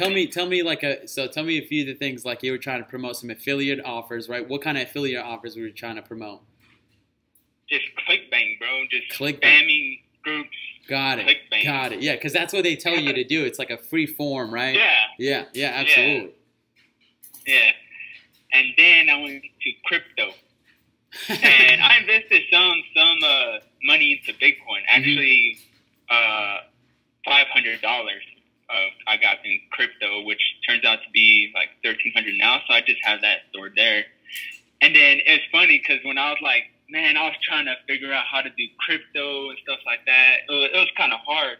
tell me tell me a few of the things, like you were trying to promote some affiliate offers, right? What kind of affiliate offers were you trying to promote? Just clickbait, bro. Just Clickbait. spamming groups. Got it. Clickbait. Got it. Yeah, because that's what they tell you to do. It's like a free form, right? Yeah. Yeah, absolutely. Yeah. And then I went to crypto. And I invested some money into Bitcoin. Actually, $500 I got in crypto, which turns out to be like $1,300 now. So I just have that stored there. And then it's funny because when I was like, man, I was trying to figure out how to do crypto and stuff like that. It was kind of hard.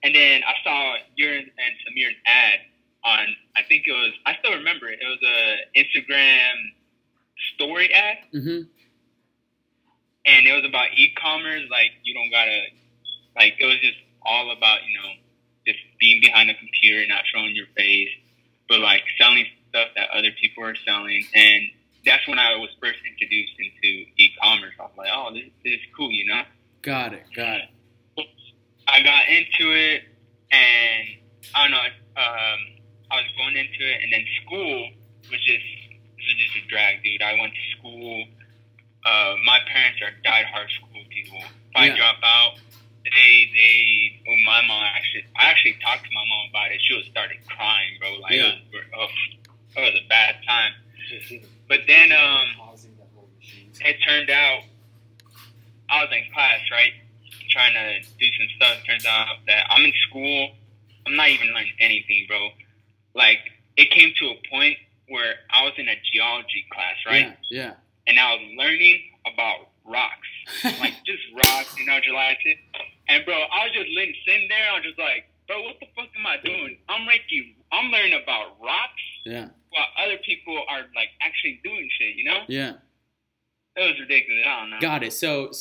And then I saw your and Samir's ad on, I think it was, I still remember it. It was a Instagram story ad. Mm-hmm. And it was about e-commerce. Like, you don't gotta, like, it was just all about, just being behind a computer, not showing your face, but like selling stuff that other people are selling. And that's when I was first introduced into e-commerce. I was like, oh, this is cool, Got it. I got into it, and I don't know, I was going into it, and then school was just a drag, dude. I went to school. My parents are diehard school people. If I drop out, my mom I actually talked to my mom about it. She was started crying, bro. Like, it was a bad time. But then, it turned out I was in class, right? Trying to do some stuff. Turns out that I'm in school. I'm not even learning anything, bro. Like, it came to a point where I was in a geology class, right? Yeah. And I was learning about rocks. Like, just rocks, geology. And, bro, I was just sitting there. I was just like, bro, what the fuck am I doing? I'm learning about rocks. Yeah. While other people are, like, actually doing shit, Yeah. It was ridiculous. I don't know. Got it. So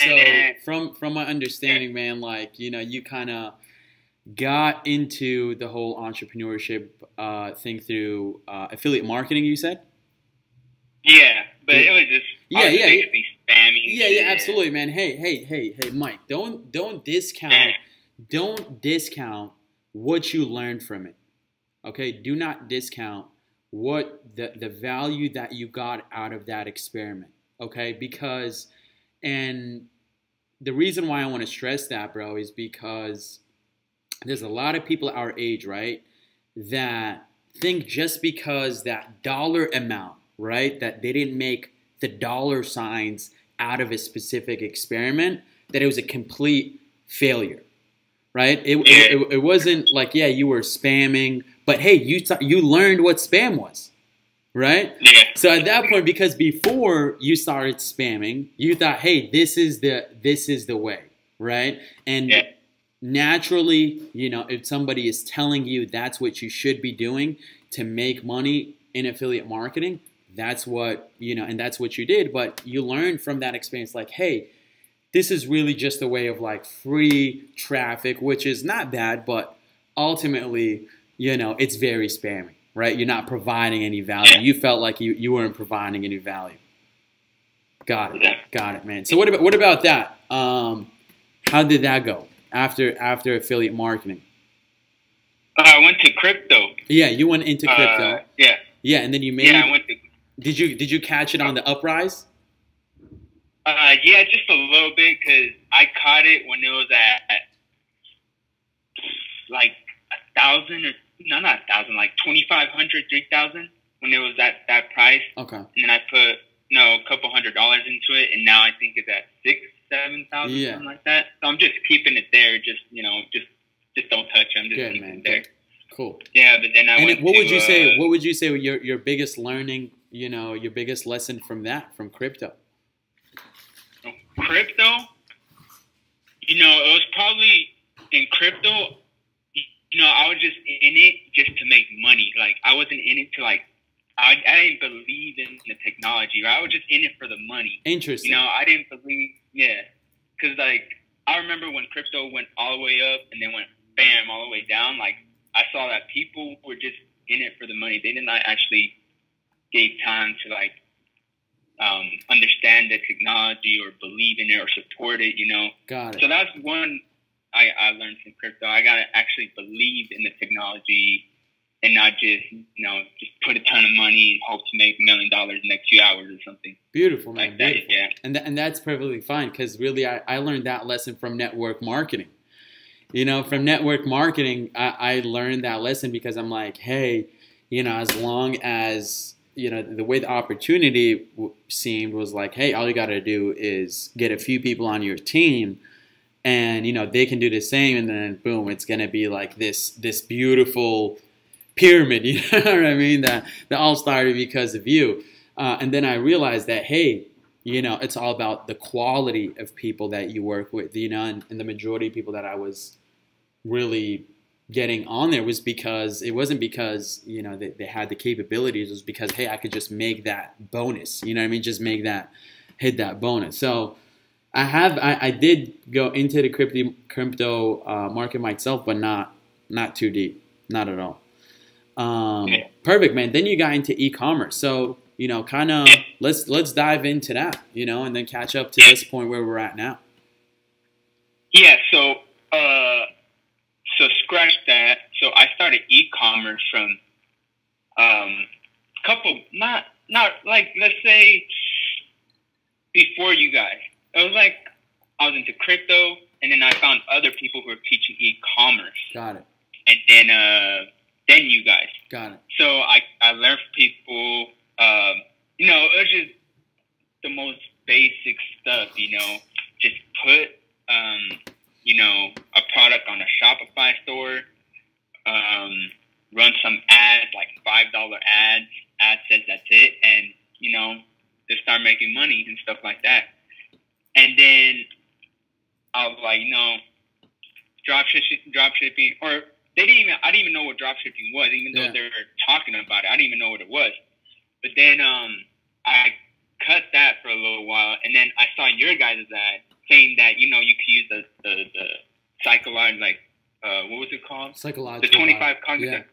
from my understanding, man, like, you kind of got into the whole entrepreneurship thing through affiliate marketing, you said? Yeah, but it was just basically spamming. Yeah, absolutely, man. Hey, Mike, don't discount what you learned from it. Okay? Do not discount what the value that you got out of that experiment. Okay? Because, and the reason why I want to stress that, bro, is because there's a lot of people our age, right, that think just because that dollar amount, right, that they didn't make the dollar signs out of a specific experiment, that it was a complete failure, right? It wasn't like, you were spamming, but hey, you learned what spam was, right? Yeah. So at that point, because before you started spamming, you thought, hey, this is the way, right? And naturally, if somebody is telling you that's what you should be doing to make money in affiliate marketing, that's what, and that's what you did. But you learned from that experience, like, hey, this is really just a way of like free traffic, which is not bad, but ultimately, it's very spammy, right? You're not providing any value. You felt like you weren't providing any value. Got it, man. So what about that? How did that go after affiliate marketing? I went to crypto. Yeah, you went into crypto. Yeah, and then you made. Yeah, I went to. Did you catch it on the uprise? Yeah, just a little bit, because I caught it when it was at like 1,000 or not 1,000, like 2,500, 3,000 when it was at that price. Okay. And then I put a couple $100 into it, and now I think it's at 6,000, 7,000, something like that. So I'm just keeping it there. Just just don't touch it. I'm just keeping it there. Cool. Yeah, but then what would you say your biggest learning? Your biggest lesson from crypto? Crypto, it was probably in crypto. I was just in it just to make money. Like, I wasn't in it to like. I didn't believe in the technology. Right? I was just in it for the money. Interesting. I didn't believe. Yeah, because like I remember when crypto went all the way up and then went bam all the way down. Like, I saw that people were just in it for the money. They did not actually gave time to like understand the technology or believe in it or support it, Got it. So that's one I learned from crypto. I gotta actually believe in the technology and not just, just put a ton of money and hope to make $1 million in the next few hours or something. Beautiful, man. Like beautiful. that, yeah. And that's perfectly fine, because really I learned that lesson from network marketing. From network marketing, I learned that lesson because I'm like, hey, as long as, the way the opportunity seemed was like, hey, all you got to do is get a few people on your team and, they can do the same. And then boom, it's going to be like this beautiful pyramid, you know what I mean? That all started because of you. And then I realized that, hey, it's all about the quality of people that you work with, and the majority of people that I was really getting on there was because it wasn't because they had the capabilities. It was because, hey, I could just make that bonus, just make that, hit that bonus. So I did go into the crypto market myself, but not too deep, not at all. Perfect, man. Then you got into e-commerce, so kind of let's dive into that, and then catch up to this point where we're at now. Yeah, so scratch that. So I started e-commerce from not like, let's say before you guys. It was like I was into crypto, and then I found other people who were teaching e-commerce. Got it. And then you guys. Got it. So I learned from people. It was just the most basic stuff. Just put a product on a Shopify store, run some ads, like $5 ads. Ad says that's it, and just start making money and stuff like that. And then I was like, drop shipping, or I didn't even know what drop shipping was, even though they were talking about it. I didn't even know what it was. But then I cut that for a little while, and then I saw your guys' ad saying that you could use the psychological, like what was it called? Psychological. The 25 cognitive.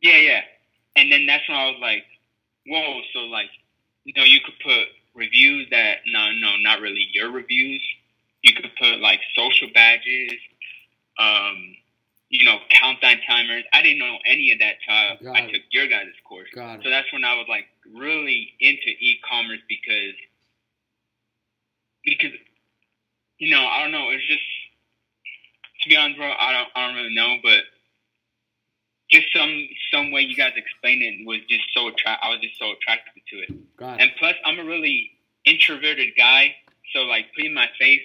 Yeah. And then that's when I was like, whoa. So like, you could put reviews that no, not really your reviews. You could put like social badges, countdown timers. I didn't know any of that till I took your guys' course. So that's when I was like really into e-commerce because I don't know. It's just, to be honest, bro, I don't really know, but just some way you guys explained it was just I was just so attracted to it. And plus, I'm a really introverted guy, so like putting my face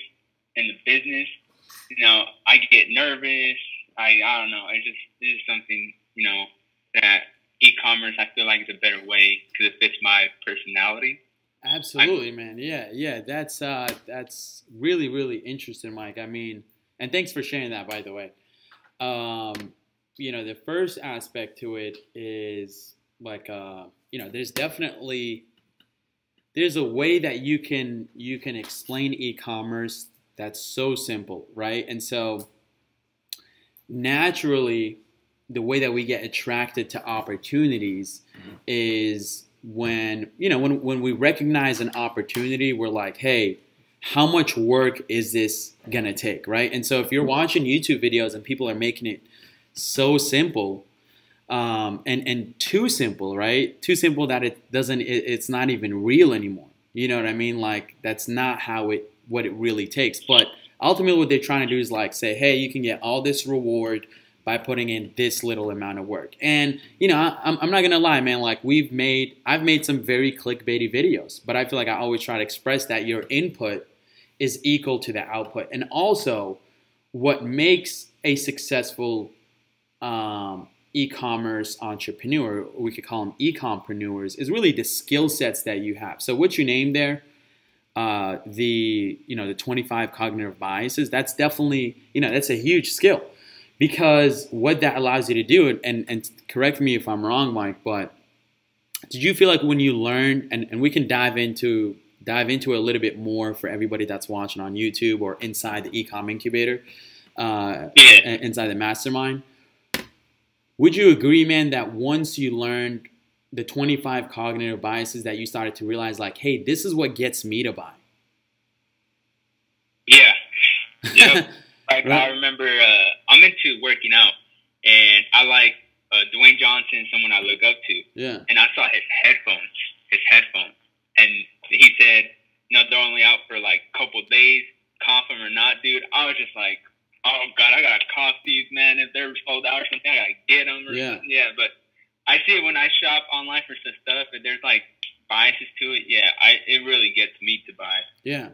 in the business, I get nervous. I don't know. This is something that e-commerce I feel like is a better way because it fits my personality. Absolutely, man. Yeah. That's really, really interesting, Mike. I mean, and thanks for sharing that, by the way. The first aspect to it is like, there's a way that you can explain e-commerce that's so simple, right? And so naturally, the way that we get attracted to opportunities is when we recognize an opportunity, we're like, hey, how much work is this gonna take, right? And so if you're watching YouTube videos and people are making it so simple, and too simple, right? Too simple that it's not even real anymore. You know what I mean? Like that's not what it really takes. But ultimately what they're trying to do is like say, hey, you can get all this reward by putting in this little amount of work. And I'm not gonna lie, man, like I've made some very clickbaity videos, but I feel like I always try to express that your input is equal to the output. And also what makes a successful e-commerce entrepreneur, or we could call them e-compreneurs, is really the skill sets that you have. So what you named there, the 25 cognitive biases, that's definitely, that's a huge skill, because what that allows you to do, and correct me if I'm wrong, Mike, but did you feel like when you learned, and we can dive into it a little bit more for everybody that's watching on YouTube or inside the e-com incubator, inside the mastermind, would you agree, man, that once you learned the 25 cognitive biases that you started to realize like, hey, this is what gets me to buy? Yeah. Yep. Right. I remember I'm into working out, and I like Dwayne Johnson, someone I look up to. Yeah. And I saw his headphones. And he said, no, they're only out for like a couple days, comp them or not, dude. I was just like, oh, God, I got to comp these, man. If they're sold out or something, I got to get them. Something. Yeah, but I see it when I shop online for some stuff, and there's like biases to it. Yeah, it really gets me to buy. Yeah.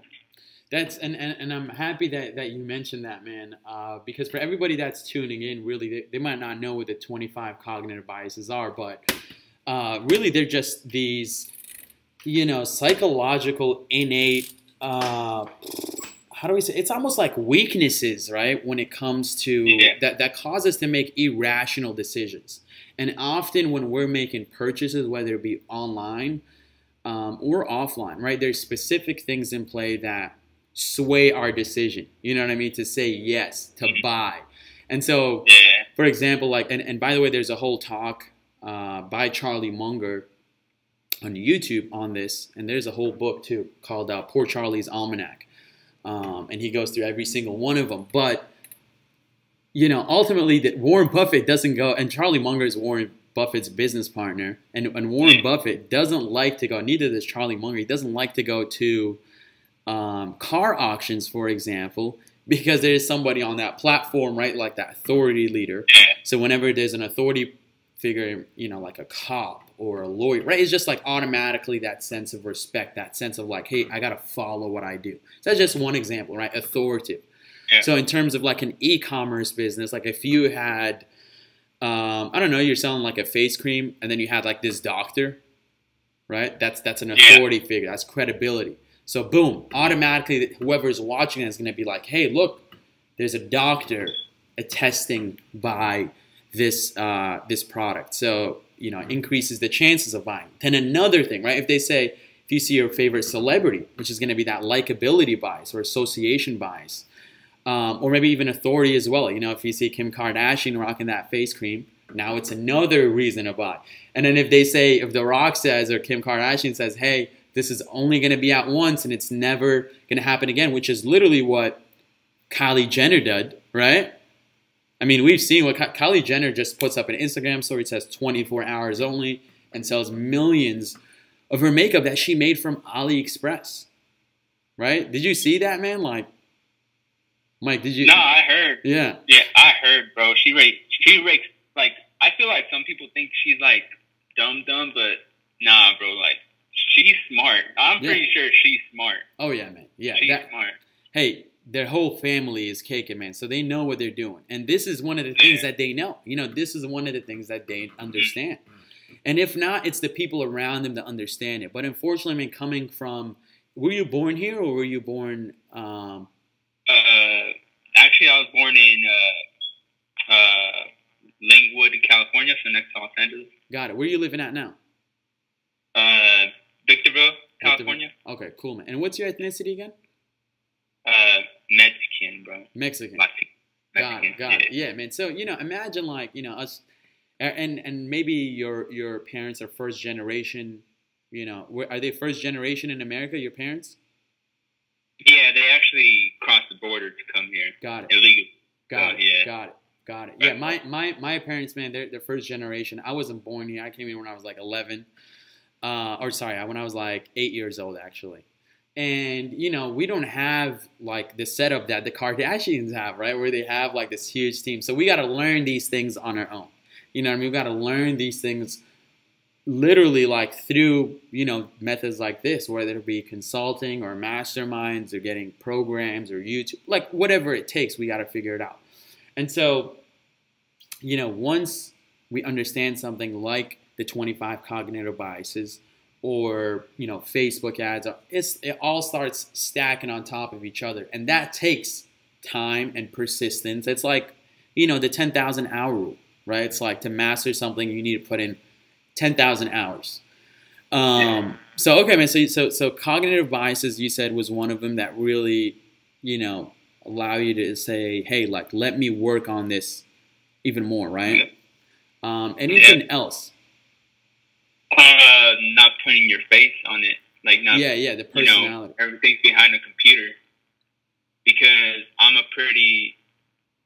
That's and I'm happy that you mentioned that, man, because for everybody that's tuning in, really, they might not know what the 25 cognitive biases are, but really they're just these, psychological, innate, how do we say, it's almost like weaknesses, right, when it comes to, that cause us to make irrational decisions. And often when we're making purchases, whether it be online or offline, right, there's specific things in play that sway our decision, you know what I mean, to say yes, to buy. And so, for example, like, and by the way, there's a whole talk by Charlie Munger on YouTube on this, and there's a whole book too called Poor Charlie's Almanac, and he goes through every single one of them. But ultimately, that Warren Buffett doesn't go, and Charlie Munger is Warren Buffett's business partner, and Warren Buffett doesn't like to go, neither does Charlie Munger, he doesn't like to go to car auctions, for example, because there's somebody on that platform, right, like that authority leader. So whenever there's an authority figure, like a cop or a lawyer, right, it's just like automatically that sense of respect, that sense of like, hey, I got to follow what I do. So that's just one example, right, authoritative. So in terms of like an e-commerce business, like if you had, I don't know, you're selling like a face cream and then you had like this doctor, right, that's an authority figure, that's credibility. So boom, automatically whoever's watching it is going to be like, hey, look, there's a doctor attesting by this this product. So, increases the chances of buying. Then another thing, right? If you see your favorite celebrity, which is going to be that likability bias or association bias, or maybe even authority as well. If you see Kim Kardashian rocking that face cream, now it's another reason to buy. And then if The Rock says, or Kim Kardashian says, hey, this is only going to be out once and it's never going to happen again, which is literally what Kylie Jenner did, right? I mean, we've seen what Kylie Jenner just puts up an Instagram story. It says 24 hours only and sells millions of her makeup that she made from AliExpress, right? Did you see that, man? Like, Mike, did you? No, I heard. Yeah, I heard, bro. She rakes. Like, I feel like some people think she's like dumb, but nah, bro. Like, she's smart. I'm pretty sure she's smart. Oh yeah, man. Yeah, she's smart. Hey, their whole family is caking, man. So they know what they're doing, and this is one of the things that they know. This is one of the things that they understand. And if not, it's the people around them that understand it. But unfortunately, I mean, coming from, were you born here or were you born? Actually, I was born in Linwood, California, so next to Los Angeles. Got it. Where are you living at now? Victorville, California. Okay, cool, man. And what's your ethnicity again? Mexican, bro. Mexican. Mexican. Got it. Yeah, man. So, imagine like, us, and maybe your parents are first generation, are they first generation in America, your parents? Yeah, they actually crossed the border to come here. Got it. Illegal. Got it. Yeah, my parents, man, they're first generation. I wasn't born here. I came here when I was like 11. When I was like 8 years old, actually. And, we don't have like the setup that the Kardashians have, right? Where they have like this huge team. So we got to learn these things on our own. You know what I mean? We got to learn these things literally like through, methods like this, whether it be consulting or masterminds or getting programs or YouTube, like whatever it takes, we got to figure it out. And so, once we understand something like the 25 cognitive biases or, Facebook ads, it all starts stacking on top of each other. And that takes time and persistence. It's like, the 10,000 hour rule, right? It's like to master something, you need to put in 10,000 hours. So, okay, man, so cognitive biases, you said, was one of them that really, allow you to say, hey, like, let me work on this even more, right? Anything else? Not putting your face on it. Like, not, the personality. Everything's behind a computer. Because I'm a pretty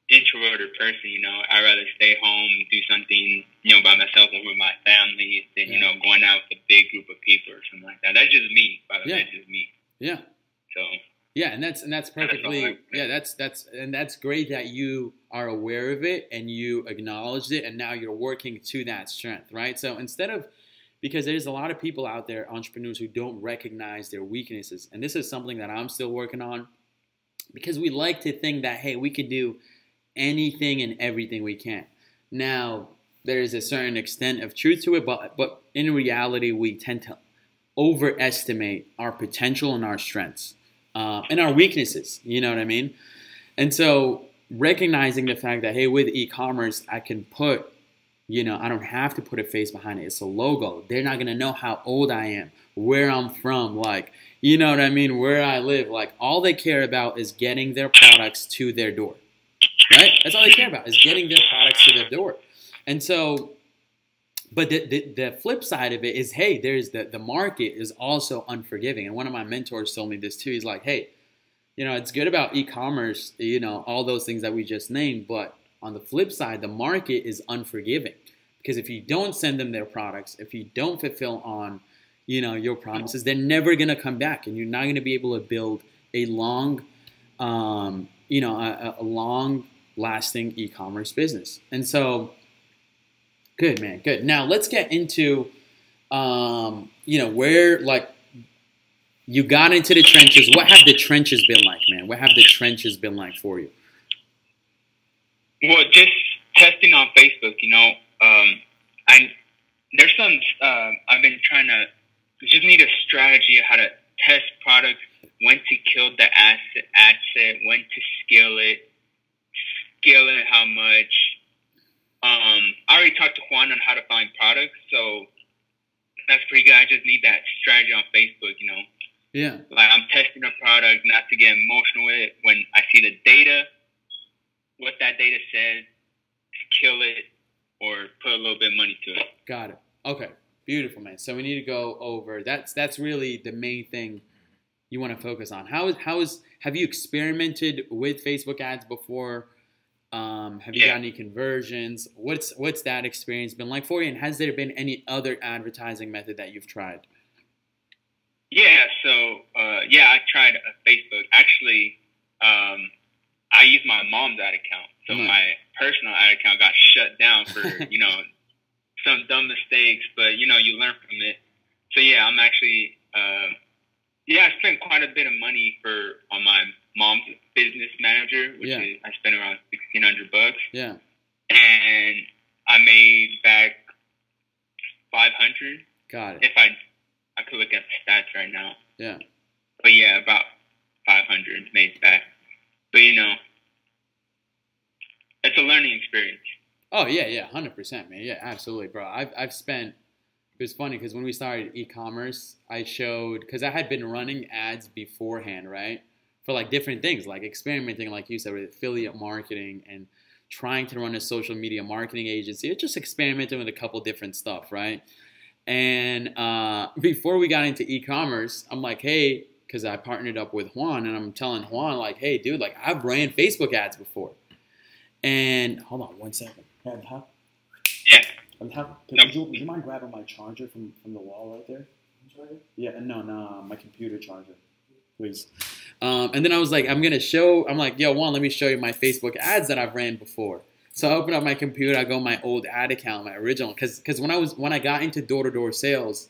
introverted introvert person, you know. I'd rather stay home, do something, you know, by myself or with my family than, you know, going out with a big group of people or something like that. That's just me, by the way. That's just me. Yeah. So. Yeah, and that's perfectly that's great that you are aware of it and you acknowledged it, and now you're working to that strength, right? So instead of, because there's a lot of people out there, entrepreneurs, who don't recognize their weaknesses, and this is something that I'm still working on, because we like to think that, hey, we can do anything and everything we can. Now, there is a certain extent of truth to it, but in reality, we tend to overestimate our potential and our strengths. And our weaknesses, you know what I mean? And so recognizing the fact that, hey, with e-commerce, I can put, you know, I don't have to put a face behind it. It's a logo. They're not going to know how old I am, where I'm from, like, you know what I mean, where I live. Like, all they care about is getting their products to their door, right? That's all they care about, is getting their products to their door. And so, but the flip side of it is, hey, there's the market is also unforgiving. And one of my mentors told me this too. He's like, hey, you know, it's good about e-commerce, you know, all those things that we just named. But on the flip side, the market is unforgiving. Because if you don't send them their products, if you don't fulfill on, you know, your promises, they're never going to come back. And you're not going to be able to build a long, you know, a long-lasting e-commerce business. And so, good, man. Good. Now let's get into, you know, where, like, you got into the trenches. What have the trenches been like, man? What have the trenches been like for you? Well, just testing on Facebook, you know, there's some, I've been trying to, just need a strategy of how to test products, when to kill the ad set, when to scale it, how much. I already talked to Juan on how to find products, so that's pretty good. I just need that strategy on Facebook, you know. Yeah. Like, I'm testing a product, not to get emotional with it. When I see the data, what that data says, to kill it or put a little bit of money to it. Got it. Okay. Beautiful, man. So we need to go over, that's really the main thing you want to focus on. Have you experimented with Facebook ads before? Have you got any conversions? What's that experience been like for you? And has there been any other advertising method that you've tried? Yeah, so I tried Facebook. Actually, I used my mom's ad account. So my personal ad account got shut down for, you know, some dumb mistakes, but, you know, you learn from it. So yeah, I'm actually I spent quite a bit of money on my mom's business manager, which is, I spent around $1,600. Yeah. And I made back 500. Got it. If I could look at the stats right now. Yeah. But yeah, about 500 made back. But, you know, it's a learning experience. Oh yeah, 100%, man. Yeah, absolutely, bro. I've spent. It was funny because when we started e-commerce, I showed, because I had been running ads beforehand, right? For like different things, like experimenting, like you said, with affiliate marketing and trying to run a social media marketing agency. It's just experimenting with a couple different stuff, right? And before we got into e-commerce, I'm like, hey, because I partnered up with Juan, and I'm telling Juan, like, hey, dude, like, I've ran Facebook ads before. And hold on one second. Yeah. Would you mind grabbing my charger from the wall right there? Charger? Yeah, no, my computer charger, please. And then I was like, I'm like, yo, Juan, let me show you my Facebook ads that I've ran before. So I open up my computer, I go my old ad account, my original, because when I got into door-to-door sales,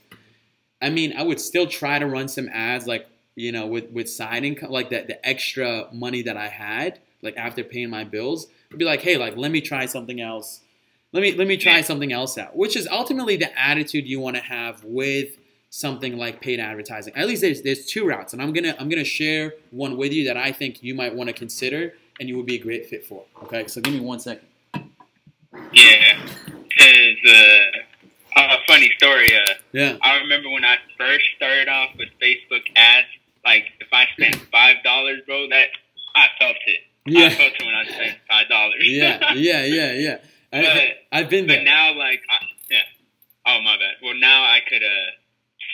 I mean, I would still try to run some ads, like, you know, with side income, like the extra money that I had, like after paying my bills, I'd be like, hey, like, let me try something else. Let me try something else out, which is ultimately the attitude you want to have with something like paid advertising. At least there's two routes, and I'm gonna share one with you that I think you might want to consider and you would be a great fit for. Okay, so give me 1 second. Yeah, because a funny story. Yeah. I remember when I first started off with Facebook ads. Like, if I spent $5, bro, that I felt it. Yeah. I felt it when I spent $5. Yeah. I've been there. But now, like, oh, my bad. Well, now I could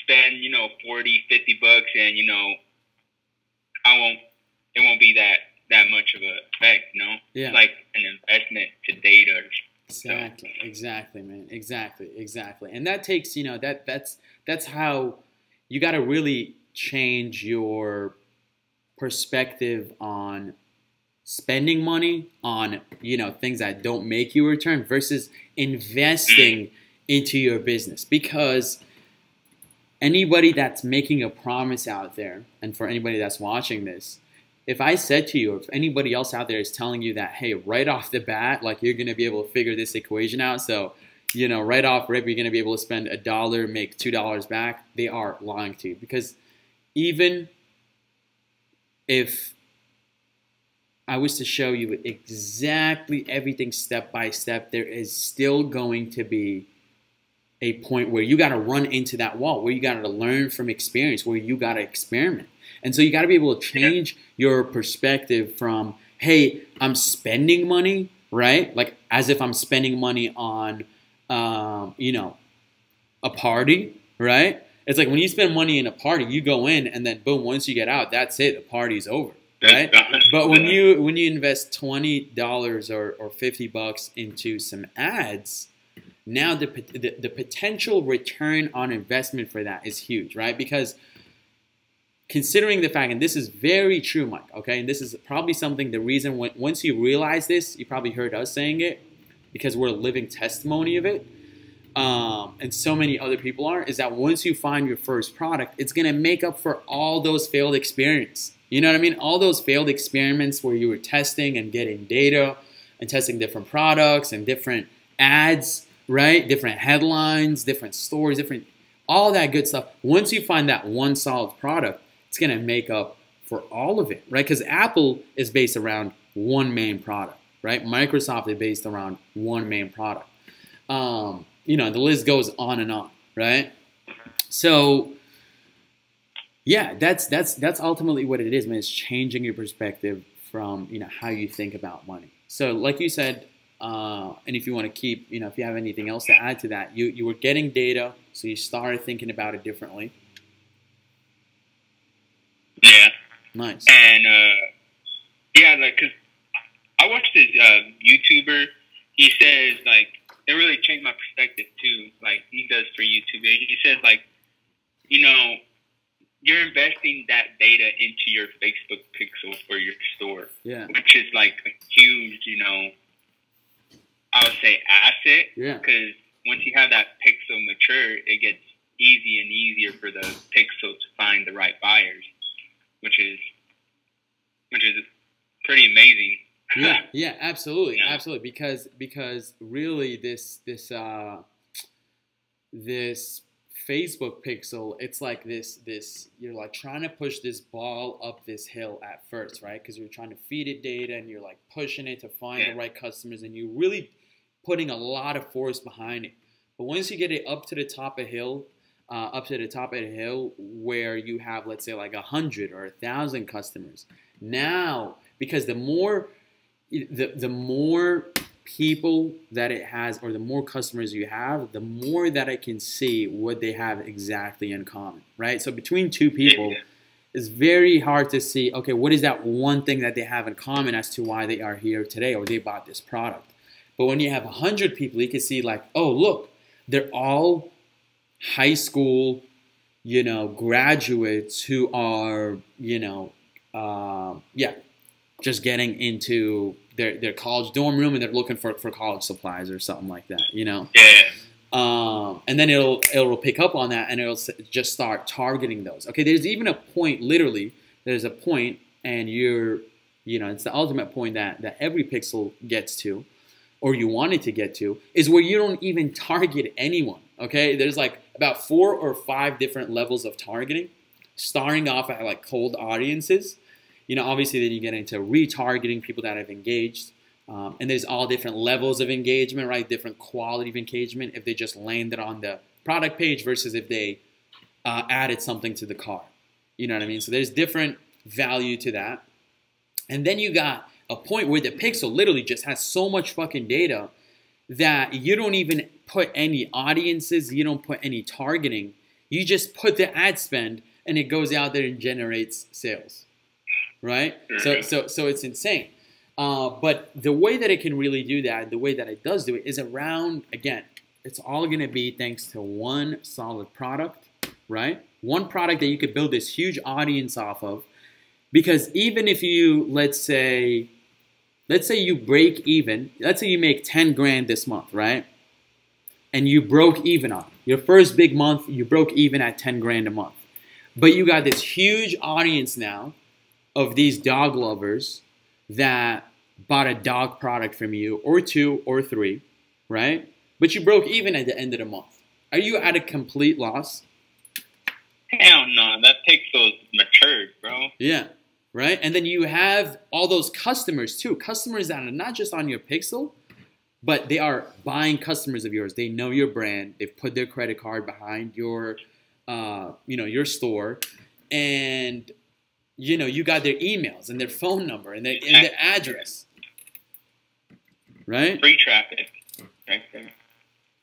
spend, you know, $40, $50, and, you know, it won't be that much of a effect, you know? Yeah. It's like an investment Exactly, man. Exactly. And that takes, that's how you got to really change your perspective on spending money on, things that don't make you a return versus investing into your business. Because anybody that's making a promise out there, and for anybody that's watching this, if I said to you, if anybody else out there is telling you that, hey, right off the bat, like you're going to be able to figure this equation out, so, right off rip, you're going to be able to spend $1, make $2 back, they are lying to you. Because even if I was to show you exactly everything step by step, there is still going to be a point where you got to run into that wall, where you got to learn from experience, where you got to experiment. And so you got to be able to change your perspective from, hey, I'm spending money, right? Like as if I'm spending money on, a party, right? It's like when you spend money in a party, you go in and then boom, once you get out, that's it. The party's over, right? But when you invest $20 or $50 into some ads, now the potential return on investment for that is huge, right? Because considering the fact, and this is very true, Mike, okay? And this is probably something, the reason once you realize this, you probably heard us saying it because we're a living testimony of it, and so many other people are, is that once you find your first product, it's going to make up for all those failed experiences. You know what I mean? All those failed experiments where you were testing and getting data and testing different products and different ads, right? Different headlines, different stories, all that good stuff. Once you find that one solid product, it's going to make up for all of it, right? Because Apple is based around one main product, right? Microsoft is based around one main product. The list goes on and on, right? So, yeah, that's ultimately what it is, man. It's changing your perspective from, how you think about money. So, like you said, and if you want to keep, if you have anything else to add to that, you were getting data, so you started thinking about it differently. Yeah. Nice. And, cause I watched this YouTuber. He says, it really changed my perspective too. Like he does for YouTube. He says, you're investing that data into your Facebook pixel for your store. Yeah. Which is a huge, I would say asset. Yeah. Because once you have that pixel mature, it gets easy and easier for the pixel to find the right buyers, which is pretty amazing. Yeah, absolutely, absolutely. Because really, this Facebook pixel, it's like this. You're like trying to push this ball up this hill at first, right? Because you're trying to feed it data, and you're like pushing it to find the right customers, and you're really putting a lot of force behind it. But once you get it up to the top of the hill, where you have, let's say, 100 or 1,000 customers, now because the more people that it has, or the more customers you have, the more that I can see what they have exactly in common, right? So between two people, it's very hard to see, okay, what is that one thing that they have in common as to why they are here today or they bought this product. But when you have 100 people, you can see oh, look, they're all high school, graduates who are, just getting into their college dorm room, and they're looking for college supplies or something like that, Yeah. And then it'll pick up on that, and it'll just start targeting those. Okay, there's even a point, literally, there's a point, and it's the ultimate point that every pixel gets to, or you want it to get to, is where you don't even target anyone. Okay, there's about 4 or 5 different levels of targeting, starting off at cold audiences. Obviously then you get into retargeting people that have engaged. And there's all different levels of engagement, right? Different quality of engagement if they just landed on the product page versus if they added something to the cart. You know what I mean? So there's different value to that. And then you got a point where the pixel literally just has so much fucking data that you don't even put any audiences, you don't put any targeting. You just put the ad spend, and it goes out there and generates sales. Right? So it's insane. But the way that it can really do that, the way that it does do it, is around, again, it's all going to be thanks to one solid product, right? One product that you could build this huge audience off of. Because even if you, let's say you break even, let's say you make 10 grand this month, right? And you broke even on your first big month, you broke even at 10 grand a month. But you got this huge audience now of these dog lovers that bought a dog product from you, or 2 or 3, right? But you broke even at the end of the month. Are you at a complete loss? Hell no, that pixel's matured, bro. Yeah, right? And then you have all those customers too. Customers that are not just on your pixel, but they are buying customers of yours. They know your brand. They've put their credit card behind your, your store. And, you got their emails and their phone number and their address. Right? Free traffic. Right there.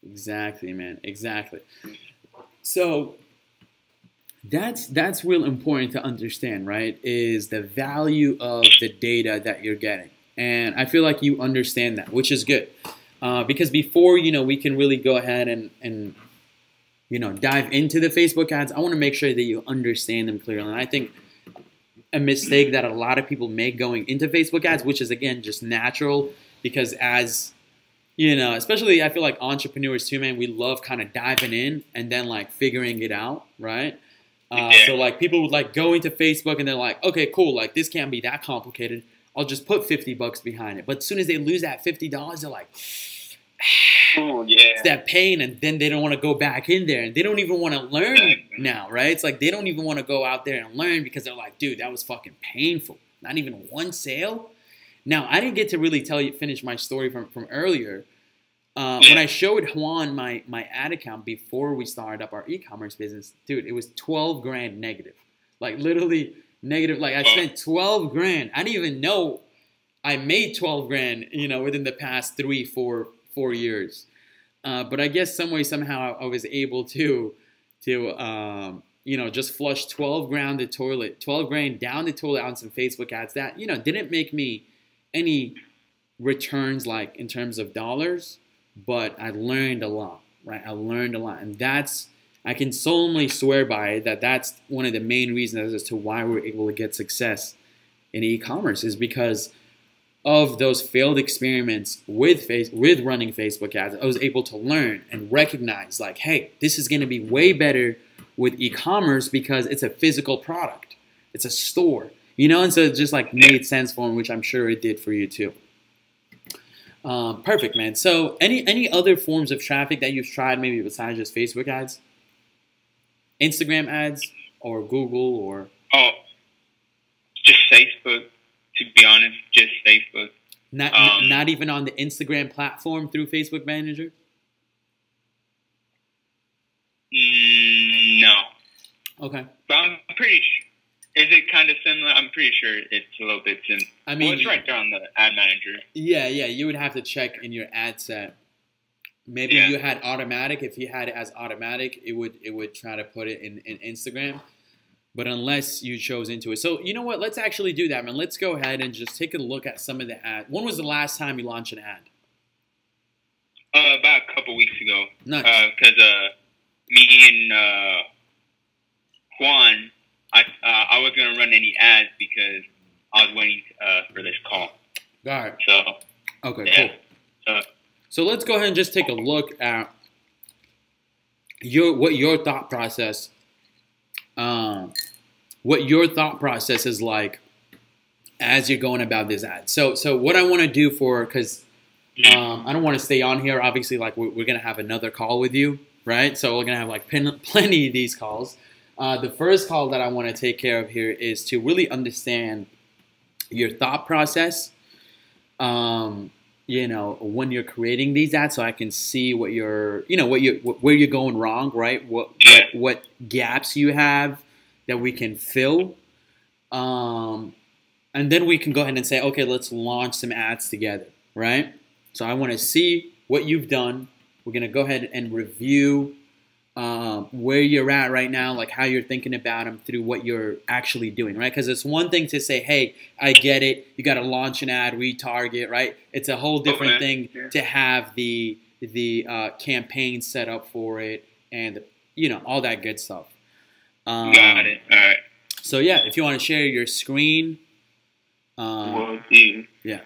Exactly, man. Exactly. So that's real important to understand, right? Is the value of the data that you're getting. And I feel like you understand that, which is good. Because before, we can really go ahead and dive into the Facebook ads, I want to make sure that you understand them clearly. And I think a mistake that a lot of people make going into Facebook ads, which is, again, just natural, because as especially I feel like entrepreneurs too, man, we love kind of diving in and then like figuring it out, right? So like people would like go into Facebook and they're like, okay, cool, like this can't be that complicated. I'll just put $50 behind it. But as soon as they lose that $50, they're like, oh yeah, it's that pain, and then they don't want to go back in there, and they don't even want to learn now, right? It's like they don't even want to go out there and learn because they're like, dude, that was fucking painful. Not even one sale. Now, I didn't get to really finish my story from earlier. When I showed Juan my ad account before we started up our e-commerce business, dude, it was 12 grand negative. Like literally negative. Like I spent 12 grand. I didn't even know I made 12 grand, within the past 3-4 years. But I guess some way, somehow I was able to just flush 12 grand down the toilet on some Facebook ads that, didn't make me any returns like in terms of dollars, but I learned a lot, right? I learned a lot. And I can solemnly swear by it that's one of the main reasons as to why we're able to get success in e-commerce, is because of those failed experiments with running Facebook ads. I was able to learn and recognize like, hey, this is going to be way better with e-commerce because it's a physical product. It's a store. And so it just like made sense for him, which I'm sure it did for you too. Perfect, man. So any other forms of traffic that you've tried maybe besides just Facebook ads? Instagram ads or Google or? Oh, just Facebook, to be honest, just Facebook. Not even on the Instagram platform through Facebook Manager? No. Okay. But I'm pretty sure. Is it kind of similar? I'm pretty sure it's a little bit similar. I mean, it's right there on the ad manager. Yeah. You would have to check in your ad set. Maybe you had automatic. If you had it as automatic, it would try to put it in Instagram. But unless you chose into it. So you know what? Let's actually do that, man. Let's go ahead and just take a look at some of the ads. When was the last time you launched an ad? About a couple weeks ago. Nice. Because me and Juan, I was gonna run any ads because I was waiting for this call. Got it. So okay, cool. So let's go ahead and just take a look at what your thought process is like as you're going about this ad. So what I want to do because I don't want to stay on here. Obviously, like we're gonna have another call with you, right? So we're gonna have like plenty of these calls. The first call that I want to take care of here is to really understand your thought process, when you're creating these ads, so I can see where you're going wrong, right? What gaps you have that we can fill, and then we can go ahead and say, okay, let's launch some ads together, right? So I want to see what you've done. We're gonna go ahead and review where you're at right now, like how you're thinking about them through what you're actually doing, right? Because it's one thing to say, hey, I get it. You got to launch an ad, retarget, right? It's a whole different thing to have the campaign set up for it and, all that good stuff. Got it. All right. So, yeah, if you want to share your screen. Will do. Yeah.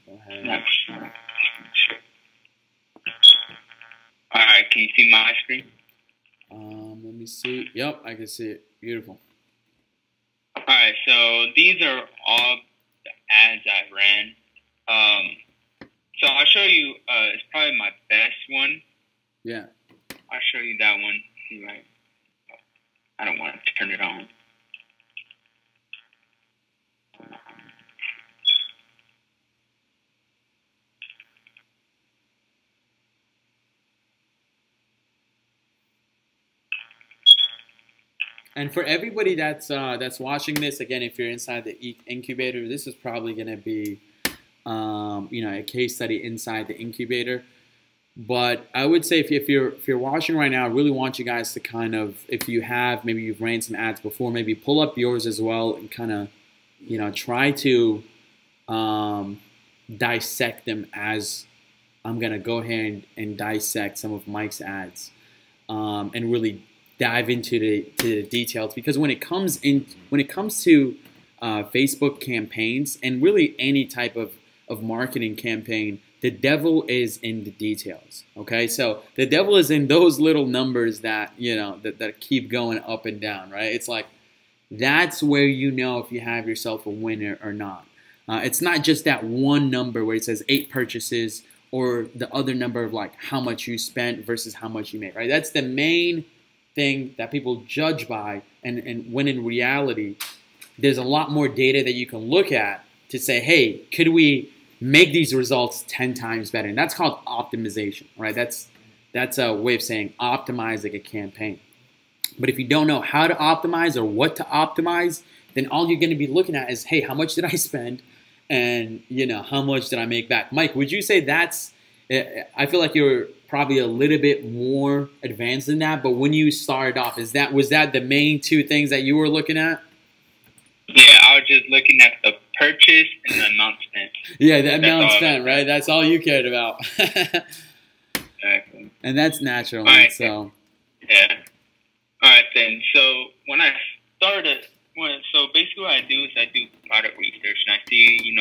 Go ahead. Sure. All right. Can you see my screen? Let me see. Yep, I can see it. Beautiful. All right, so these are all the ads I ran. So I'll show you. It's probably my best one. Yeah. I'll show you that one. Right. I don't want to turn it on. And for everybody that's watching this, again, if you're inside the incubator, this is probably going to be, a case study inside the incubator. But I would say if you're watching right now, I really want you guys to kind of, if you have, maybe you've ran some ads before, maybe pull up yours as well and kind of, try to dissect them as I'm going to go ahead and dissect some of Mike's ads and really dive into the details, because when it comes to Facebook campaigns and really any type of marketing campaign, the devil is in the details. Okay, so the devil is in those little numbers that that keep going up and down, right? It's like that's where if you have yourself a winner or not. It's not just that one number where it says 8 purchases or the other number of like how much you spent versus how much you made, right? That's the main thing that people judge by, and when in reality, there's a lot more data that you can look at to say, hey, could we make these results 10 times better? And that's called optimization, right? That's a way of saying optimize like a campaign. But if you don't know how to optimize or what to optimize, then all you're going to be looking at is, hey, how much did I spend? And, how much did I make back? Mike, would you say I feel like you're probably a little bit more advanced than that, but when you started off, was that the main 2 things that you were looking at? Yeah, I was just looking at the purchase and the amount spent. Yeah, the amount spent, right? That's all you cared about. Exactly. And that's natural, right, so. Yeah. All right, then. So when I started, so basically what I do is I do product research, and I see,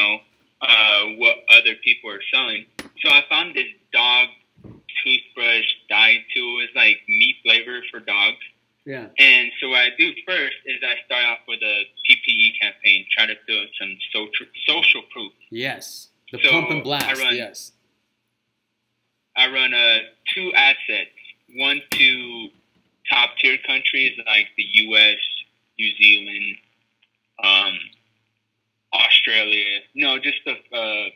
what other people are selling. So I found this dog toothbrush dye tool. It's like meat flavor for dogs. Yeah. And so what I do first is I start off with a PPE campaign, try to build some social proof. Yes. The pump and blast, yes. I run 2 ad sets, one to top tier countries like the US, New Zealand, Australia. No, just the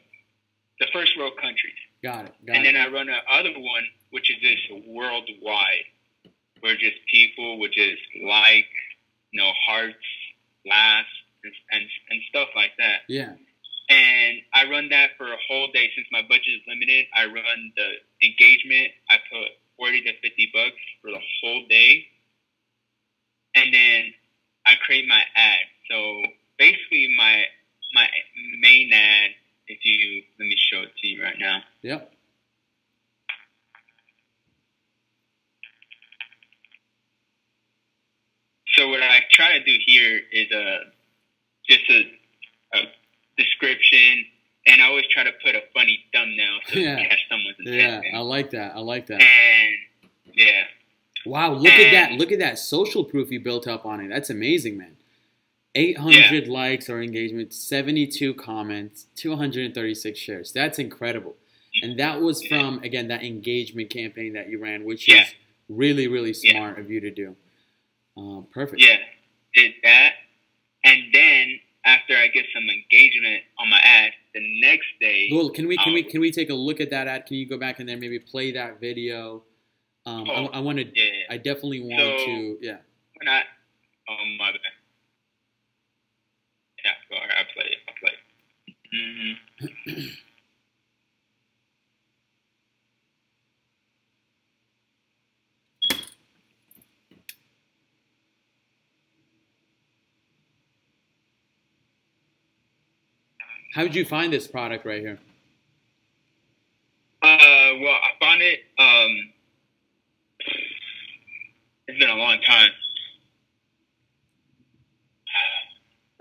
first world countries. Got it. And then I run another one, which is just worldwide, where just people would just like, hearts, laughs, and stuff like that. Yeah. And I run that for a whole day. Since my budget is limited, I run the engagement. I put $40 to $50 for the whole day. And then I create my ad. So basically my main ad, let me show it to you right now. Yep. So what I try to do here is just a description, and I always try to put a funny thumbnail to catch someone's attention. Yeah, I like that. And yeah. Wow, look at that. Look at that social proof you built up on it. That's amazing, man. 800 likes or engagement, 72 comments, 236 shares. That's incredible. And that was from, again, that engagement campaign that you ran, which is really, really smart of you to do. Perfect. Yeah, did that. And then after I get some engagement on my ad, the next day. Well, can we take a look at that ad? Can you go back and then maybe play that video? I want to. Yeah. I definitely want to. Yeah. When my bad. Yeah, go ahead. I'll play it. Mm-hmm. How did you find this product right here? Well, I found it. It's been a long time.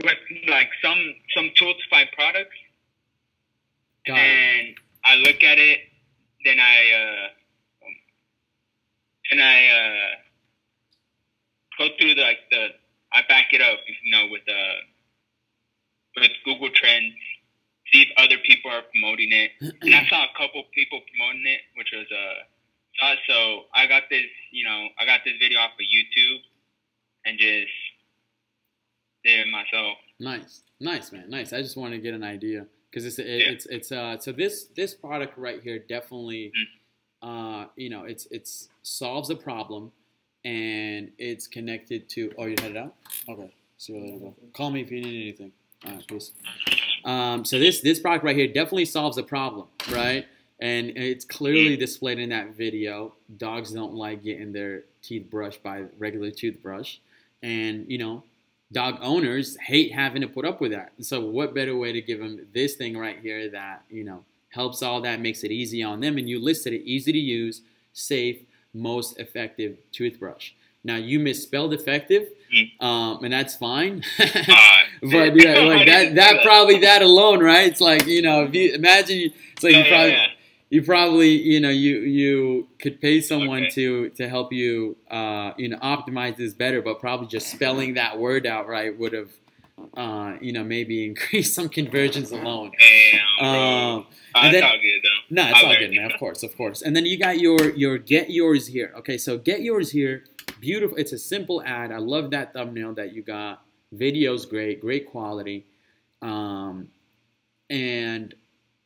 With like some tools to find products, and I look at it, then I go through I back it up, with Google Trends, see if other people are promoting it, and I saw a couple people promoting it, which was so I got this video off of YouTube and just did it myself. Nice, man, nice. I just wanted to get an idea because so this product right here definitely, it's solves a problem, and it's connected to. Oh, you headed out? Okay, see you later, bro. Call me if you need anything. All right, peace. So this product right here definitely solves a problem, right? And it's clearly displayed in that video. Dogs don't like getting their teeth brushed by regular toothbrush, and dog owners hate having to put up with that. So what better way to give them this thing right here that helps all that, makes it easy on them, and you listed it: easy to use, safe, most effective toothbrush. Now you misspelled effective, and that's fine. But yeah, like that probably that alone, right? It's like if you imagine, it's like you probably you could pay someone to help you optimize this better, but probably just spelling that word out right would have maybe increased some conversions alone. Damn, and then, all good though. No, it's all good, man. Of course. And then you got your Get Yours here. Okay, so Get Yours here, beautiful. It's a simple ad. I love that thumbnail that you got. Video's great quality, and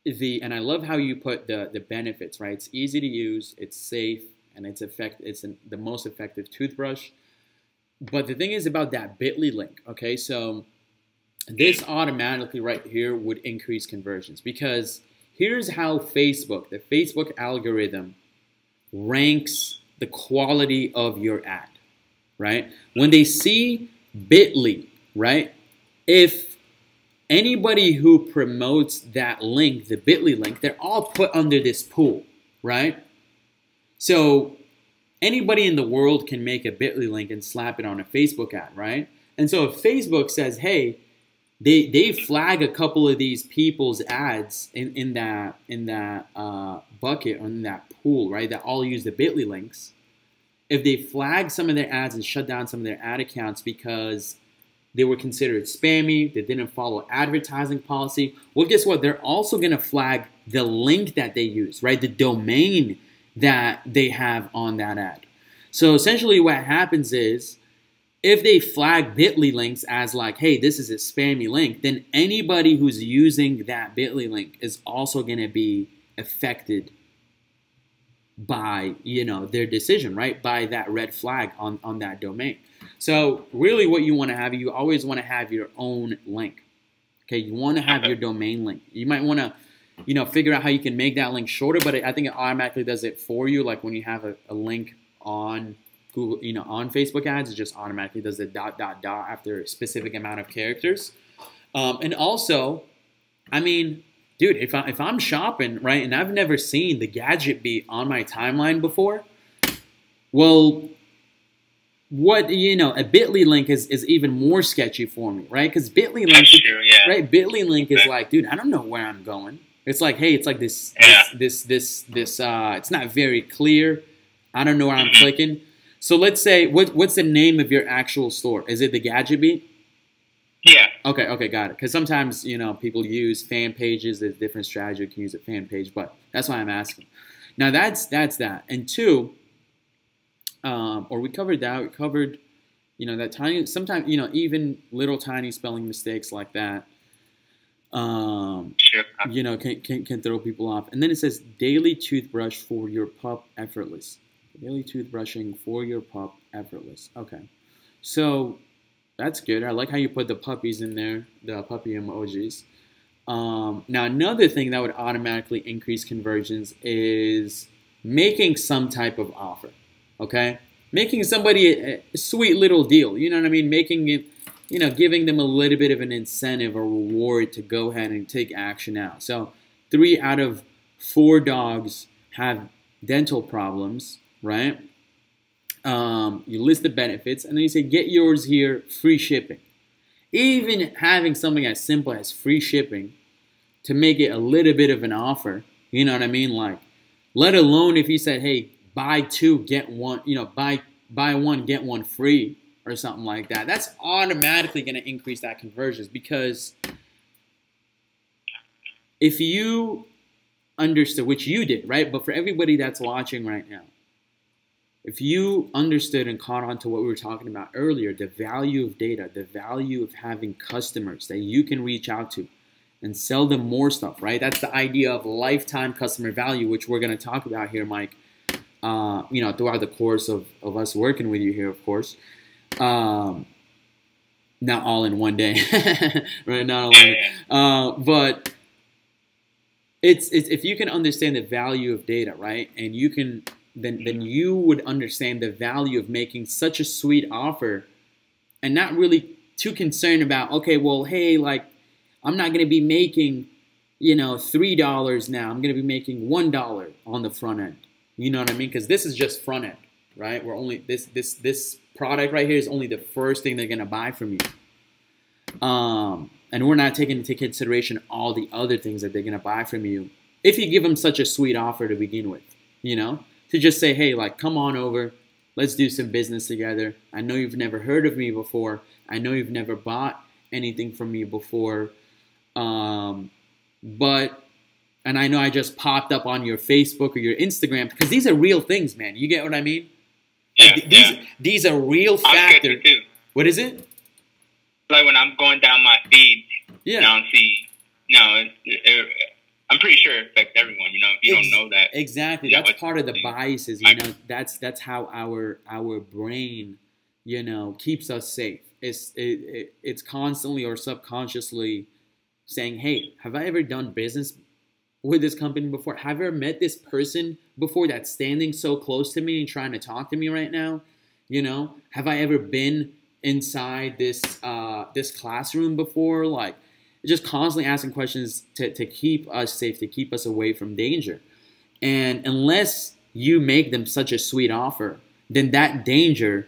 I love how you put the benefits, right? It's easy to use, it's safe, and it's the most effective toothbrush. But the thing is about that bit.ly link, okay? So this automatically right here would increase conversions, because here's how the Facebook algorithm ranks the quality of your ad, right? When they see bit.ly, right? If anybody who promotes that link, the bit.ly link, they're all put under this pool, right? So anybody in the world can make a bit.ly link and slap it on a Facebook ad, right? And so if Facebook says, hey, they flag a couple of these people's ads in that bucket, or in that pool, right, that all use the bit.ly links, if they flag some of their ads and shut down some of their ad accounts because they were considered spammy, they didn't follow advertising policy, well, guess what? They're also going to flag the link that they use, right? The domain that they have on that ad. So essentially what happens is, if they flag bit.ly links as like, hey, this is a spammy link, then anybody who's using that bit.ly link is also going to be affected by, their decision, right? By that red flag on that domain. So really what you want to have, you always want to have your own link. Okay, you want to have your domain link. You might want to, figure out how you can make that link shorter, but I think it automatically does it for you. Like when you have a link on Google, on Facebook ads, it just automatically does the ... after a specific amount of characters. And also, I mean, dude, if I'm shopping, right, and I've never seen the gadget be on my timeline before, well, what, a bit.ly link is even more sketchy for me, right? Because bit.ly link, right? Bit.ly link is like, dude, I don't know where I'm going. It's like, hey, it's like this, it's not very clear. I don't know where I'm clicking. So let's say, what's the name of your actual store? Is it the Gadget Beat? Yeah. Okay, got it. Because sometimes, people use fan pages. There's different strategy. You can use a fan page, but that's why I'm asking. Now, that's that. And two, or we covered that. We covered, that tiny, sometimes, even little tiny spelling mistakes like that, can throw people off. And then it says daily toothbrush for your pup effortless. Daily toothbrushing for your pup effortless. Okay. So that's good. I like how you put the puppies in there, the puppy emojis. Now, another thing that would automatically increase conversions is making some type of offer. Okay? Making somebody a sweet little deal. You know what I mean? Making it, giving them a little bit of an incentive or reward to go ahead and take action now. So 3 out of 4 dogs have dental problems, right? You list the benefits, and then you say, get yours here, free shipping. Even having something as simple as free shipping to make it a little bit of an offer, you know what I mean? Like, let alone if you said, hey, buy 2, get 1, buy 1, get 1 free or something like that. That's automatically going to increase that conversions, because if you understood, which you did, right? But for everybody that's watching right now, if you understood and caught on to what we were talking about earlier, the value of data, the value of having customers that you can reach out to and sell them more stuff, right? That's the idea of lifetime customer value, which we're going to talk about here, Mike, throughout the course of us working with you here, of course. Not all in one day, right? Not all in, but it's if you can understand the value of data, right? And you can, then you would understand the value of making such a sweet offer and not really too concerned about, okay, well, hey, like, I'm not going to be making, $3 now. I'm going to be making $1 on the front end. You know what I mean? Because this is just front end, right? We're only, this product right here is only the first thing they're going to buy from you. And we're not taking into consideration all the other things that they're going to buy from you if you give them such a sweet offer to begin with, to just say, hey, like, come on over. Let's do some business together. I know you've never heard of me before. I know you've never bought anything from me before. And I know I just popped up on your Facebook or your Instagram, because these are real things, man. You get what I mean? Yeah, these are real factors. What is it? Like when I'm going down my feed, and see, I'm pretty sure it affects everyone. If you don't know that. Exactly. That's part of the biases. That's how our brain, keeps us safe. It's constantly or subconsciously saying, hey, have I ever done business with this company before? Have I ever met this person before that's standing so close to me and trying to talk to me right now? Have I ever been inside this classroom before? Like, just constantly asking questions to keep us safe, to keep us away from danger. And unless you make them such a sweet offer, then that danger,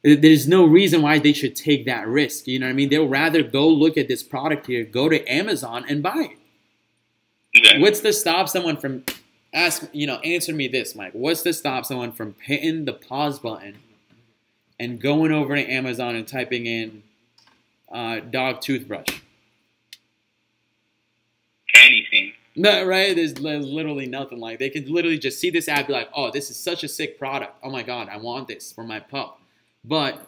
there's no reason why they should take that risk. You know what I mean? They'll rather go look at this product here, go to Amazon and buy it. Yeah. What's to stop someone from answer me this, Mike. What's to stop someone from hitting the pause button and going over to Amazon and typing in dog toothbrush? Anything. No, right? There's literally nothing. Like, they can literally just see this ad, be like, oh, this is such a sick product. Oh my God, I want this for my pup. But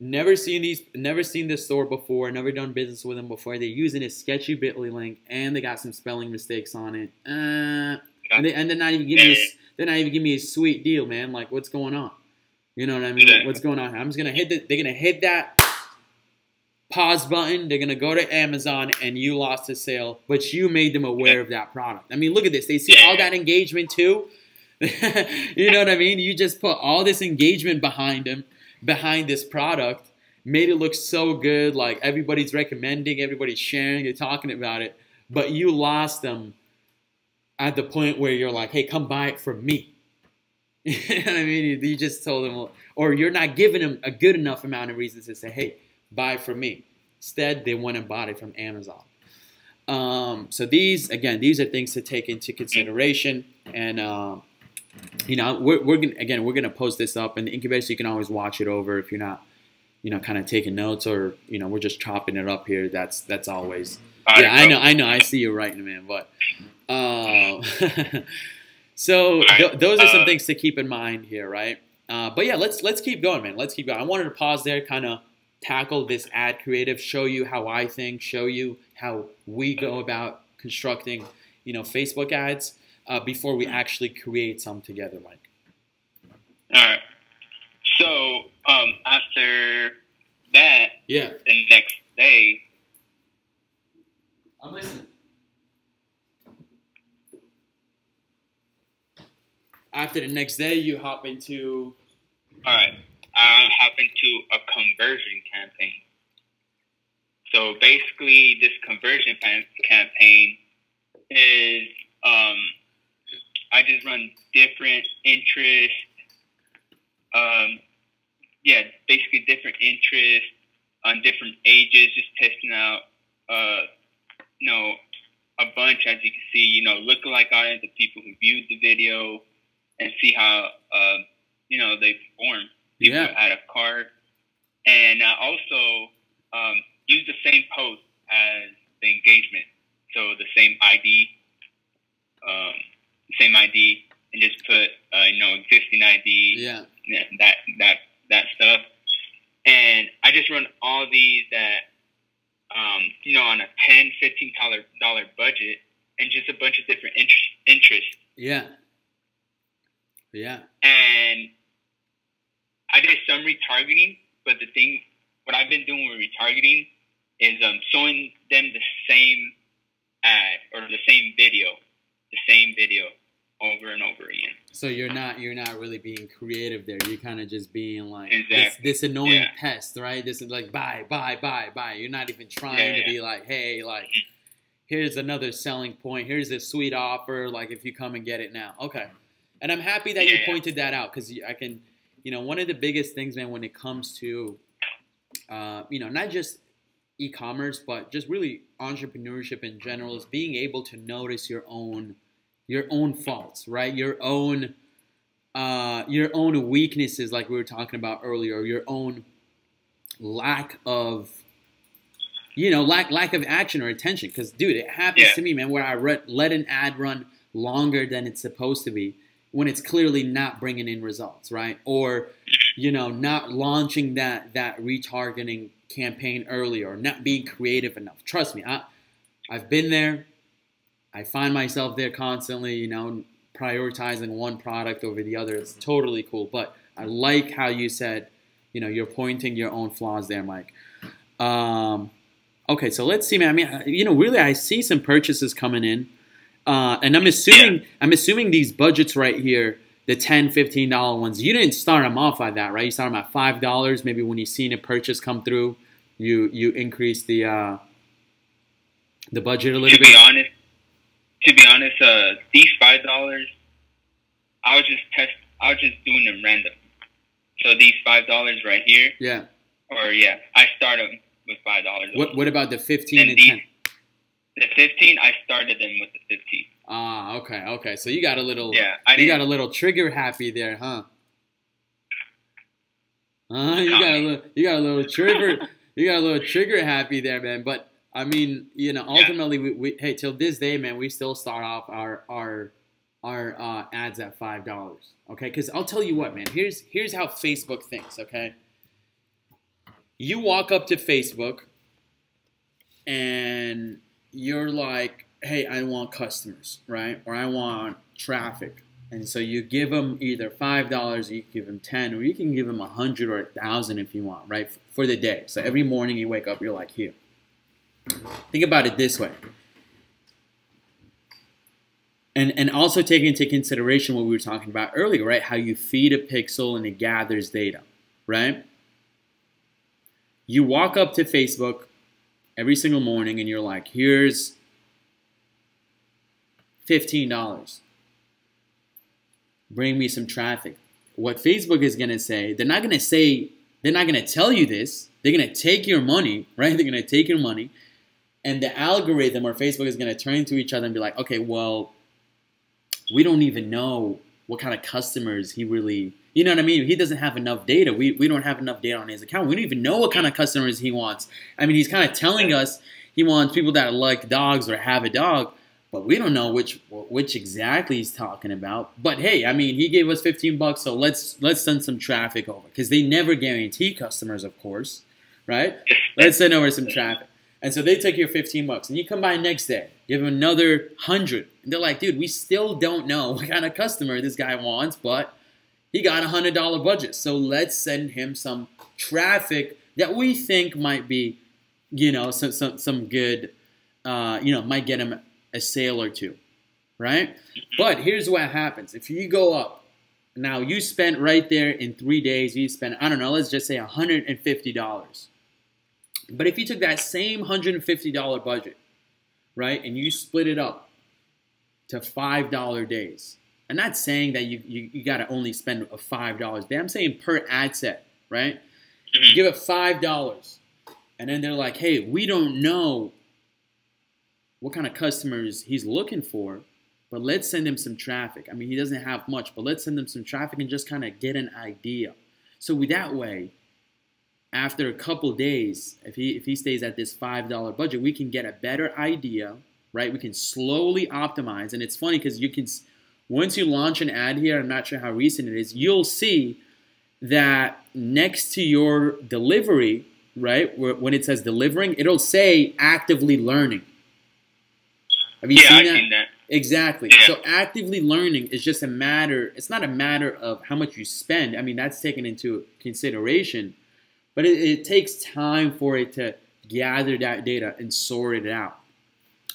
never seen this store before, never done business with them before. They're using a sketchy Bitly link, and they got some spelling mistakes on it. And they're not even giving me a sweet deal, man. Like, what's going on? You know what I mean? Like, what's going on? I'm just gonna they're gonna hit that pause button. They're gonna go to Amazon, and you lost the sale, but you made them aware of that product. I mean, look at this. They see all that engagement too. You know what I mean? You just put all this engagement behind this product, made it look so good. Like, everybody's recommending, everybody's sharing, they're talking about it, but you lost them at the point where you're like, hey, come buy it from me. You know what I mean? You just told them, or you're not giving them a good enough amount of reasons to say, hey, buy from me. Instead, they went and bought it from Amazon. So these are things to take into consideration. And we're gonna post this up in the incubator, so you can always watch it over if you're not, kind of taking notes, or we're just chopping it up here. That's always. Yeah, I know. I see you writing, man. But so those are some things to keep in mind here, right? But yeah, let's keep going, man. Let's keep going. I wanted to pause there, kind of tackle this ad creative, show you how I think, show you how we go about constructing, Facebook ads before we actually create some together, Mike. All right. So after that, the next day, I'm listening. After the next day, you hop into. All right. I hop into a conversion campaign. So basically, this conversion campaign is I just run different interest. Basically different interests on different ages, just testing out, a bunch, as you can see, lookalike audience of people who viewed the video and see how, they perform. People add a card. And I also use the same post as the engagement. So the same ID, and just put, existing ID, that stuff. And I just run all these at, on a $10, $15 budget, and just a bunch of different interests. Yeah. Yeah. And I did some retargeting, but what I've been doing with retargeting is showing them the same ad or the same video over and over again. So you're not really being creative there. You're kind of just being like this annoying pest, right? This is like buy. You're not even trying to be like, hey, like here's another selling point. Here's a sweet offer. Like if you come and get it now, okay. And I'm happy that you pointed that out because I can, one of the biggest things, man, when it comes to, not just e-commerce, but just really entrepreneurship in general, is being able to notice your own faults, right? Your own weaknesses, like we were talking about earlier, your own lack of action or attention. Because, dude, it happens to me, man, where I let an ad run longer than it's supposed to be when it's clearly not bringing in results, right? Or, not launching that retargeting campaign earlier, or not being creative enough. Trust me, I've been there. I find myself there constantly, prioritizing one product over the other. It's totally cool. But I like how you said, you're pointing your own flaws there, Mike. Okay, so let's see, man. I mean, really, I see some purchases coming in. And I'm assuming these budgets right here, the $10, $15 ones, you didn't start them off at that, right? You started them at $5. Maybe when you seen a purchase come through, you increase the budget a little bit. To be honest, these $5, I was just doing them random. So these $5 right here. Yeah. I started with $5. What about the 15 and 10? The 15, I started them with the 15. Ah, okay. So you got a little, you got a little trigger happy there, huh? You got a little trigger happy there, man. But I mean, ultimately, we hey, till this day, man, we still start off our ads at $5. Okay, because I'll tell you what, man. Here's how Facebook thinks. Okay, you walk up to Facebook, and you're like, hey, I want customers, right? Or I want traffic. And so you give them either $5, or you give them 10, or you can give them 100 or 1,000 if you want, right? For the day. So every morning you wake up, you're like, here. Think about it this way. And also take into consideration what we were talking about earlier, right? How you feed a pixel and it gathers data, right? You walk up to Facebook every single morning and you're like, here's $15. Bring me some traffic. What Facebook is going to say, they're not going to tell you this. They're going to take your money, right? They're going to take your money. And the algorithm or Facebook is going to turn to each other and be like, okay, well, we don't even know what kind of customers he really, you know what I mean? He doesn't have enough data. We don't have enough data on his account. We don't even know what kind of customers he wants. I mean, he's kind of telling us he wants people that like dogs or have a dog, but we don't know which exactly he's talking about. But hey, I mean, he gave us $15, so let's send some traffic over, because they never guarantee customers, of course, right? Let's send over some traffic. And so they take your $15, and you come by next day, give them another 100, and they're like, dude, we still don't know what kind of customer this guy wants, but he got a $100 budget, so let's send him some traffic that we think might be, some good, might get him a sale or two, right? But here's what happens. If you go up, now you spent right there in 3 days, you spent, I don't know, let's just say $150. But if you took that same $150 budget, right, and you split it up to $5 days, I'm not saying that you got to only spend a $5 day. I'm saying per ad set, right? You give it $5, and then they're like, hey, we don't know what kind of customers he's looking for, but let's send him some traffic. I mean, he doesn't have much, but let's send him some traffic and just kind of get an idea. So that way, after a couple days, if he stays at this $5 budget, we can get a better idea, right? We can slowly optimize. And it's funny because you can, once you launch an ad here, I'm not sure how recent it is, you'll see that next to your delivery, right, when it says delivering, it'll say actively learning. Have you seen that? I've seen that. Exactly. Yeah. So actively learning is just a matter, it's not a matter of how much you spend. I mean, that's taken into consideration, but it takes time for it to gather that data and sort it out.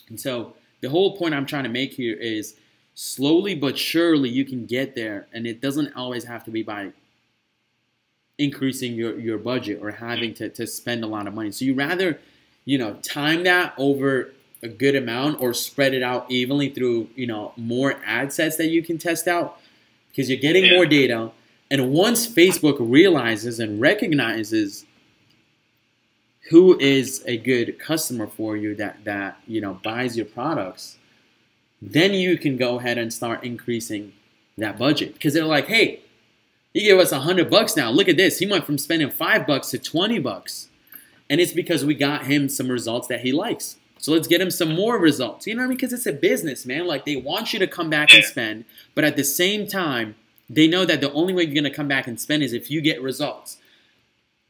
And so the whole point I'm trying to make here is slowly but surely you can get there, and it doesn't always have to be by increasing your budget or having to spend a lot of money. So you rather, time that over a good amount or spread it out evenly through, more ad sets that you can test out, because you're getting more data. And once Facebook realizes and recognizes who is a good customer for you that buys your products, then you can go ahead and start increasing that budget, because they're like, hey, he gave us $100 now. Look at this. He went from spending $5 to $20, and it's because we got him some results that he likes. So let's get him some more results. You know what I mean? Because it's a business, man. Like, they want you to come back and spend, but at the same time, they know that the only way you're going to come back and spend is if you get results.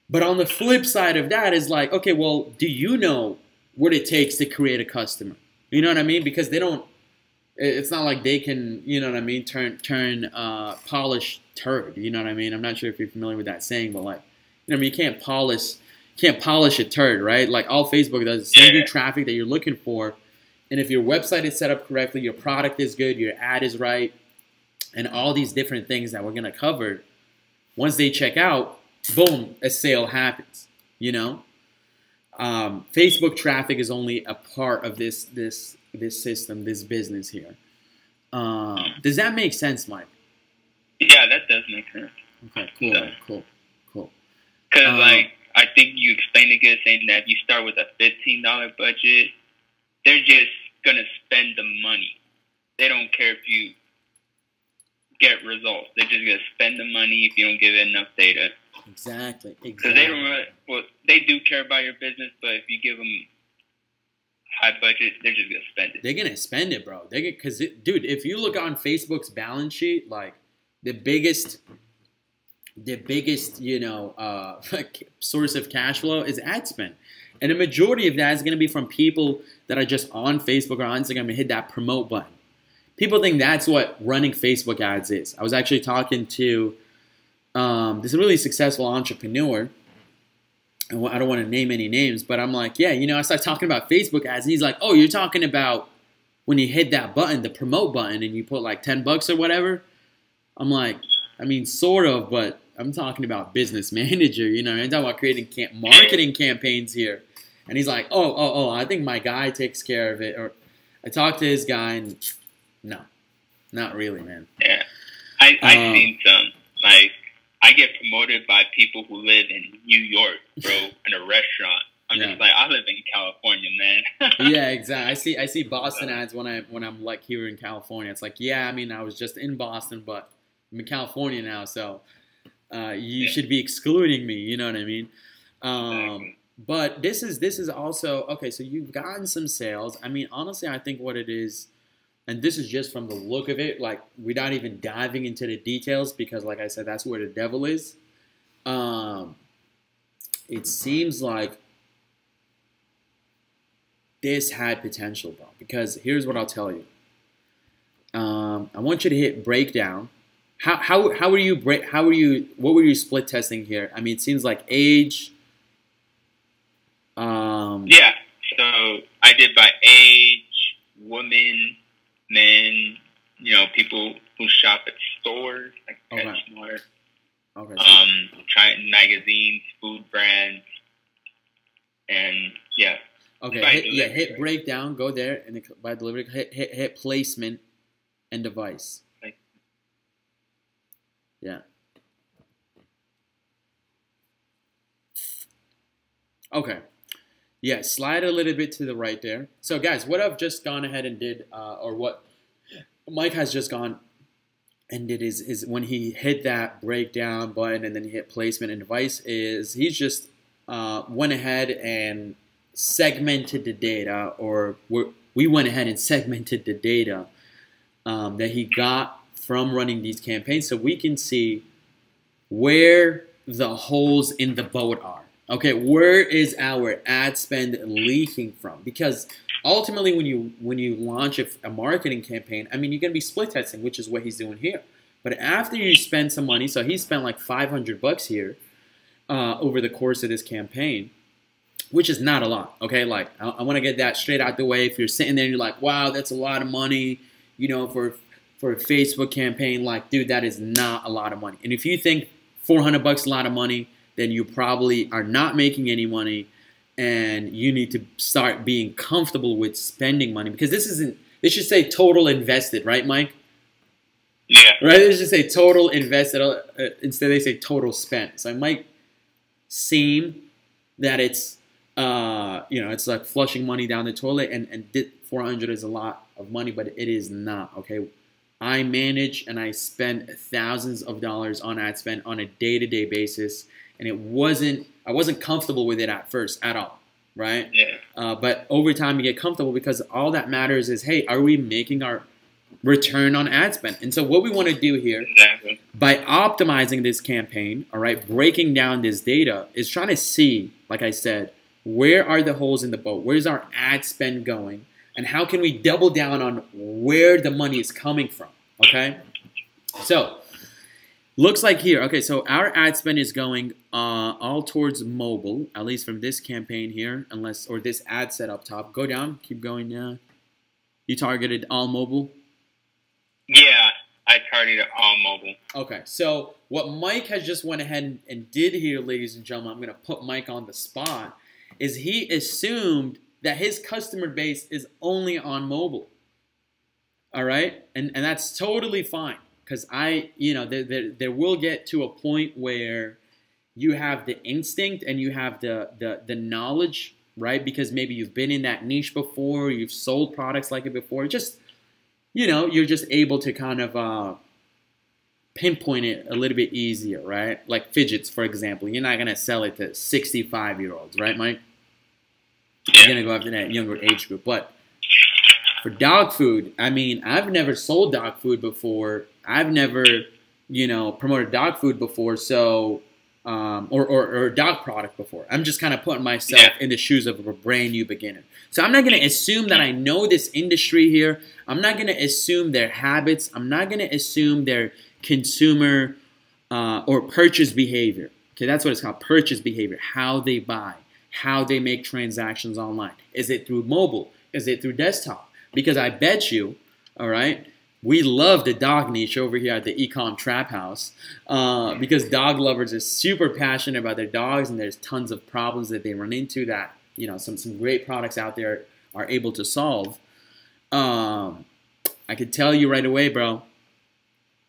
But on the flip side of that is like, okay, well, do you know what it takes to create a customer? You know what I mean? Because they don't, it's not like they can, turn polished turd. You know what I mean? I'm not sure if you're familiar with that saying, but like, you can't polish a turd, right? Like, all Facebook does is send you traffic that you're looking for. And if your website is set up correctly, your product is good, your ad is right, and all these different things that we're going to cover, once they check out, boom, a sale happens, Facebook traffic is only a part of this system, this business here. Does that make sense, Mike? Yeah, that does make sense. Okay, cool. Because, I think you explained it good, saying that if you start with a $15 budget, they're just going to spend the money. They don't care if you get results. They're just going to spend the money if you don't give it enough data. Exactly. Because they don't they do care about your business, but if you give them high budget, they're just going to spend it. They're going to spend it, bro. Because, dude, if you look on Facebook's balance sheet, like, the biggest source of cash flow is ad spend. And the majority of that is going to be from people that are just on Facebook or on Instagram and hit that promote button. People think that's what running Facebook ads is. I was actually talking to this really successful entrepreneur. And I don't want to name any names, but I'm like, yeah, I started talking about Facebook ads. And he's like, oh, you're talking about when you hit that button, the promote button, and you put like $10 or whatever? I'm like, I mean, sort of, but I'm talking about business manager, I'm talking about creating marketing campaigns here. And he's like, oh, I think my guy takes care of it. Or I talked to his guy, and no, not really, man. Yeah, I've seen some. Like, I get promoted by people who live in New York, bro, in a restaurant. I'm just like, I live in California, man. Yeah, exactly. I see Boston ads when I'm like here in California. It's like, yeah, I mean, I was just in Boston, but I'm in California now, so you should be excluding me. You know what I mean? Exactly. But this is also okay. So you've gotten some sales. I mean, honestly, I think what it is, and this is just from the look of it, like, without even diving into the details, because, like I said, that's where the devil is. It seems like this had potential, bro. Because here's what I'll tell you. I want you to hit breakdown. What were you split testing here? I mean, it seems like age. Yeah, so I did by age, women, men, people who shop at stores like PetSmart. Okay. Trying magazines, food brands, And yeah. Okay, hit breakdown, go there, and by delivery, hit placement and device. Yeah. Okay. Yeah, slide a little bit to the right there. So, guys, what I've just gone ahead and did, or what Mike has just gone and did is when he hit that breakdown button and then he hit placement and device, is he's just went ahead and segmented the data, or we went ahead and segmented the data that he got from running these campaigns, so we can see where the holes in the boat are. Okay, where is our ad spend leaking from? Because ultimately, when you launch a marketing campaign, I mean, you're gonna be split testing, which is what he's doing here. But after you spend some money, so he spent like $500 here over the course of this campaign, which is not a lot, okay? Like, I want to get that straight out the way. If you're sitting there and you're like, wow, that's a lot of money, you know, for a Facebook campaign, like, dude, that is not a lot of money. And if you think $400 is a lot of money, then you probably are not making any money, and you need to start being comfortable with spending money, because this should say total invested, right, Mike? Yeah. Right? They should say total invested. Instead, they say total spent. So it might seem that it's it's like flushing money down the toilet, and 400 is a lot of money, but it is not. Okay, I manage and I spend thousands of dollars on ad spend on a day-to-day basis, and I wasn't comfortable with it at first at all, right? Yeah. But over time you get comfortable, because all that matters is, hey, are we making our return on ad spend? And so what we want to do here, exactly, by optimizing this campaign, all right, breaking down this data, is trying to see, like I said, where are the holes in the boat? Where's our ad spend going? And how can we double down on where the money is coming from, okay? So, looks like here, okay, so our ad spend is going all towards mobile, at least from this campaign here, or this ad set up top. Go down, keep going down. You targeted all mobile? Yeah, I targeted all mobile. Okay, so what Mike has just went ahead and did here, ladies and gentlemen, I'm going to put Mike on the spot, is he assumed that his customer base is only on mobile. All right? And that's totally fine, because there will get to a point where you have the instinct and you have the knowledge, right? Because maybe you've been in that niche before, you've sold products like it before. Just, you're just able to kind of pinpoint it a little bit easier, right? Like fidgets, for example. You're not going to sell it to 65-year-olds, right, Mike? You're going to go after that younger age group. But for dog food, I mean, I've never sold dog food before. I've never, promoted dog food before, so, or dog product before. I'm just kind of putting myself in the shoes of a brand new beginner. So I'm not going to assume that I know this industry here. I'm not going to assume their habits. I'm not going to assume their consumer or purchase behavior. Okay, that's what it's called, purchase behavior, how they buy, how they make transactions online. Is it through mobile? Is it through desktop? Because I bet you, all right, we love the dog niche over here at the Ecom Trap House, because dog lovers are super passionate about their dogs, and there's tons of problems that they run into that, some great products out there are able to solve. I could tell you right away, bro,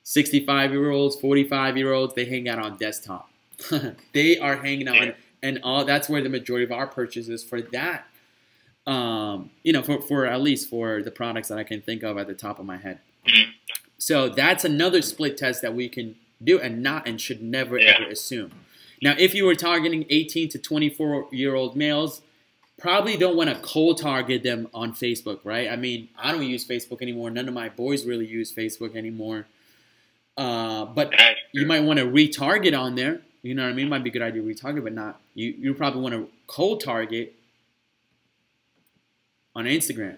65-year-olds, 45-year-olds, they hang out on desktop. They are hanging out, and that's where the majority of our purchases for that, for at least for the products that I can think of at the top of my head. So that's another split test that we can do, and should never ever assume. Now, if you were targeting 18 to 24-year-old males, probably don't want to cold target them on Facebook, right? I mean, I don't use Facebook anymore. None of my boys really use Facebook anymore. But you might want to retarget on there. You know what I mean? It might be a good idea to retarget, but not. You probably want to cold target on Instagram.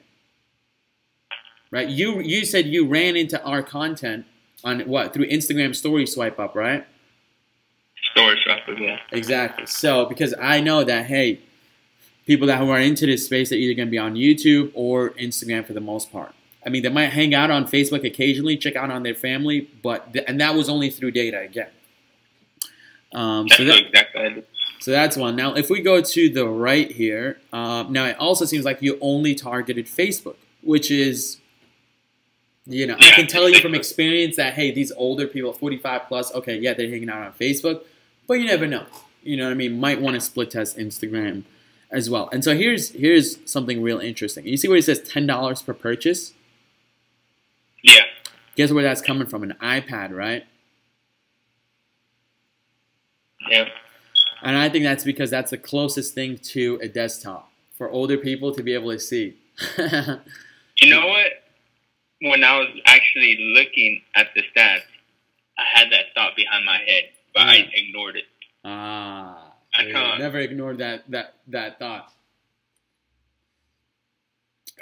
Right? You said you ran into our content on what? Through Instagram story swipe up, right? Story swipe up, yeah. Exactly. So, because I know that, hey, people that are into this space are either going to be on YouTube or Instagram for the most part. I mean, they might hang out on Facebook occasionally, check out on their family, and that was only through data again. So So that's one. Now, if we go to the right here, now it also seems like you only targeted Facebook, which is, you know, I can tell you from experience that, hey, these older people, 45 plus, okay, yeah, they're hanging out on Facebook, but you never know. You know what I mean? Might want to split test Instagram as well. And so here's something real interesting. You see where it says $10 per purchase? Yeah. Guess where that's coming from? An iPad, right? Yeah. And I think that's because that's the closest thing to a desktop for older people to be able to see. You know what? When I was actually looking at the stats, I had that thought behind my head, but I ignored it. I never ignored that thought.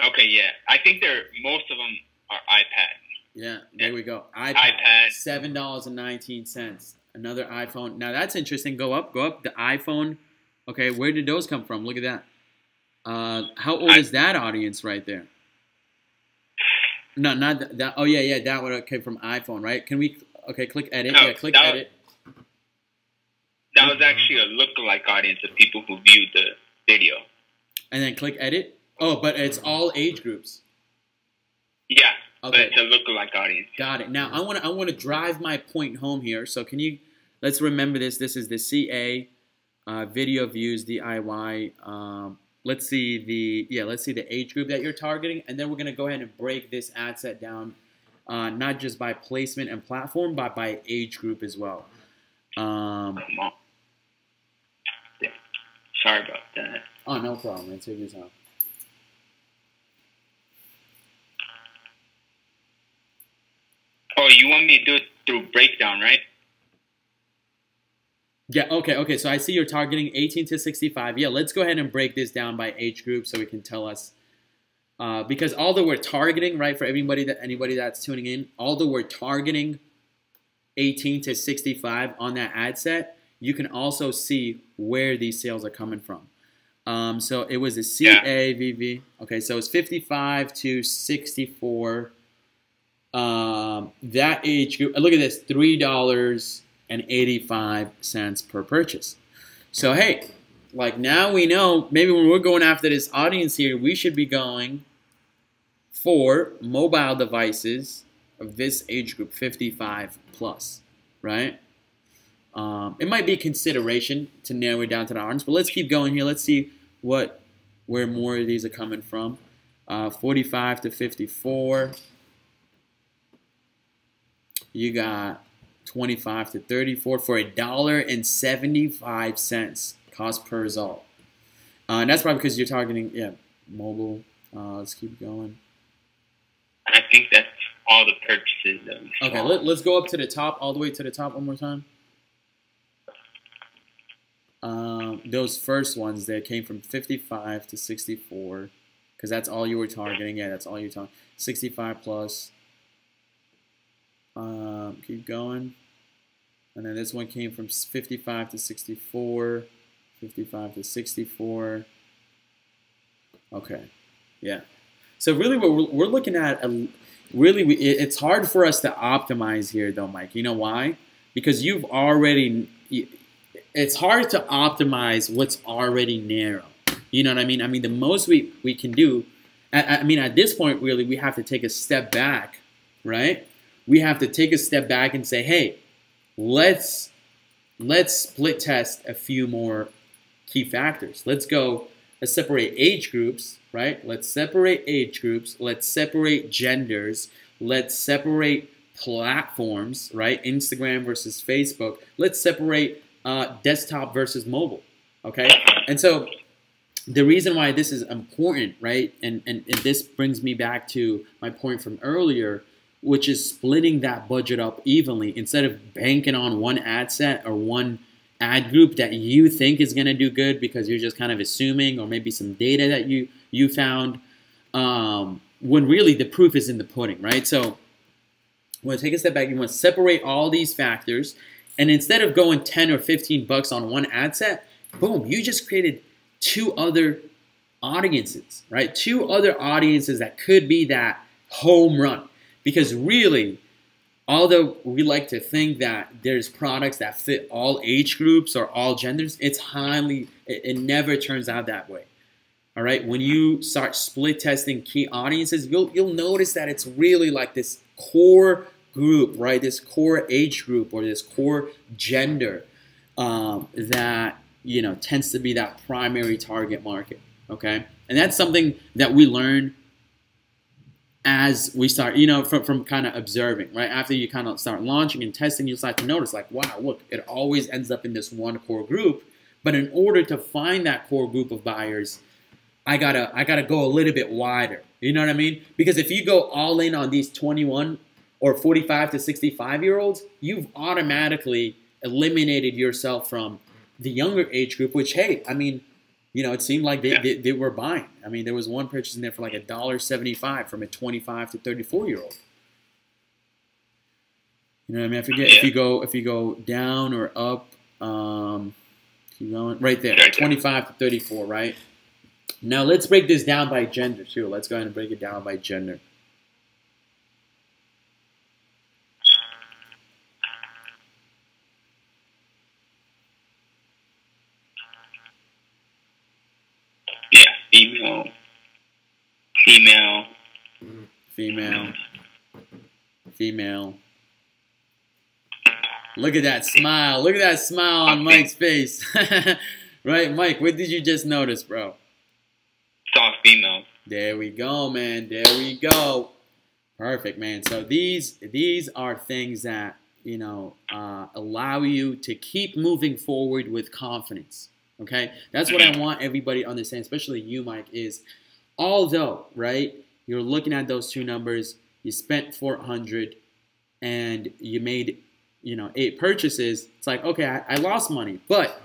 Okay, yeah. I think most of them are iPad. Yeah, there we go. iPad. $7.19. Another iPhone. Now that's interesting. Go up. The iPhone. Okay, where did those come from? Look at that. How old is that audience right there? No, not that. Oh yeah, that one came from iPhone, right? Can we? Okay, click edit. No, yeah, click edit. That was actually a lookalike audience of people who viewed the video. And then click edit. Oh, but it's all age groups. Yeah, okay. But it's a lookalike audience. Got it. Now I want to drive my point home here. So can you? Let's remember this. This is the CA video views DIY. Let's see the age group that you're targeting, and then we're gonna go ahead and break this ad set down, not just by placement and platform, but by age group as well. Sorry about that. Oh, no problem. Man. Take your time. Oh, you want me to do it through breakdown, right? Yeah, okay. So I see you're targeting 18 to 65. Yeah, let's go ahead and break this down by age group so we can tell us. Because although we're targeting, right, for anybody that's tuning in, although we're targeting 18 to 65 on that ad set, you can also see where these sales are coming from. So it was a CAVV. Okay, so it's 55 to 64. That age group, look at this, $3.85 per purchase. So hey, like now we know maybe when we're going after this audience here, we should be going for mobile devices of this age group, 55 plus, right? It might be a consideration to narrow it down to the audience, but let's keep going here. Let's see where more of these are coming from. 45 to 54. You got 25 to 34 for $1.75 cost per result. And that's probably because you're targeting, mobile. Let's keep going. I think that's all the purchases that we saw. Okay, let's go up to the top, all the way to the top one more time. Those first ones that came from 55 to 64, because that's all you were targeting. Yeah, that's all you're targeting. 65 plus. Keep going. And then this one came from 55 to 64, 55 to 64. Okay, yeah. So really what we're looking at, it's hard for us to optimize here though, Mike. You know why? Because it's hard to optimize what's already narrow. You know what I mean? I mean, the most we can do, I mean, at this point, really, we have to take a step back, right? We have to take a step back and say, hey, let's split test a few more key factors. Let's separate age groups, right? Let's separate age groups. Let's separate genders. Let's separate platforms, right? Instagram versus Facebook. Let's separate desktop versus mobile, okay? And so the reason why this is important, right? And this brings me back to my point from earlier, which is splitting that budget up evenly instead of banking on one ad set or one ad group that you think is going to do good because you're just kind of assuming, or maybe some data that you found, when really the proof is in the pudding, right? So you want to take a step back. You want to separate all these factors, and instead of going 10 or 15 bucks on one ad set, boom, you just created two other audiences, right? Two other audiences that could be that home run. Because really, although we like to think that there's products that fit all age groups or all genders, it never turns out that way. All right, when you start split testing key audiences, you'll notice that it's really like this core group, right? This core age group or this core gender that tends to be that primary target market. Okay, and that's something that we learn as we start, from kind of observing, right? After you kind of start launching and testing, you start to notice like, wow, look, it always ends up in this one core group. But in order to find that core group of buyers, I gotta go a little bit wider. You know what I mean? Because if you go all in on these 21 or 45 to 65-year-olds, you've automatically eliminated yourself from the younger age group, which, hey, I mean, it seemed like they were buying. I mean, there was one purchase in there for like $1.75 from a 25 to 34-year-old. You know what I mean? I forget if you go down or up. Keep going right there, 25 to 34, right? Now let's break this down by gender too. Let's go ahead and break it down by gender. Yeah, female. Look at that smile. Look at that smile on Mike's face. Right, Mike, what did you just notice, bro? Soft female. There we go, man. There we go. Perfect, man. So these are things that, allow you to keep moving forward with confidence. Okay? That's what I want everybody to understand, especially you, Mike, is although, right, you're looking at those two numbers, you spent $400 and you made, 8 purchases, it's like, okay, I lost money. But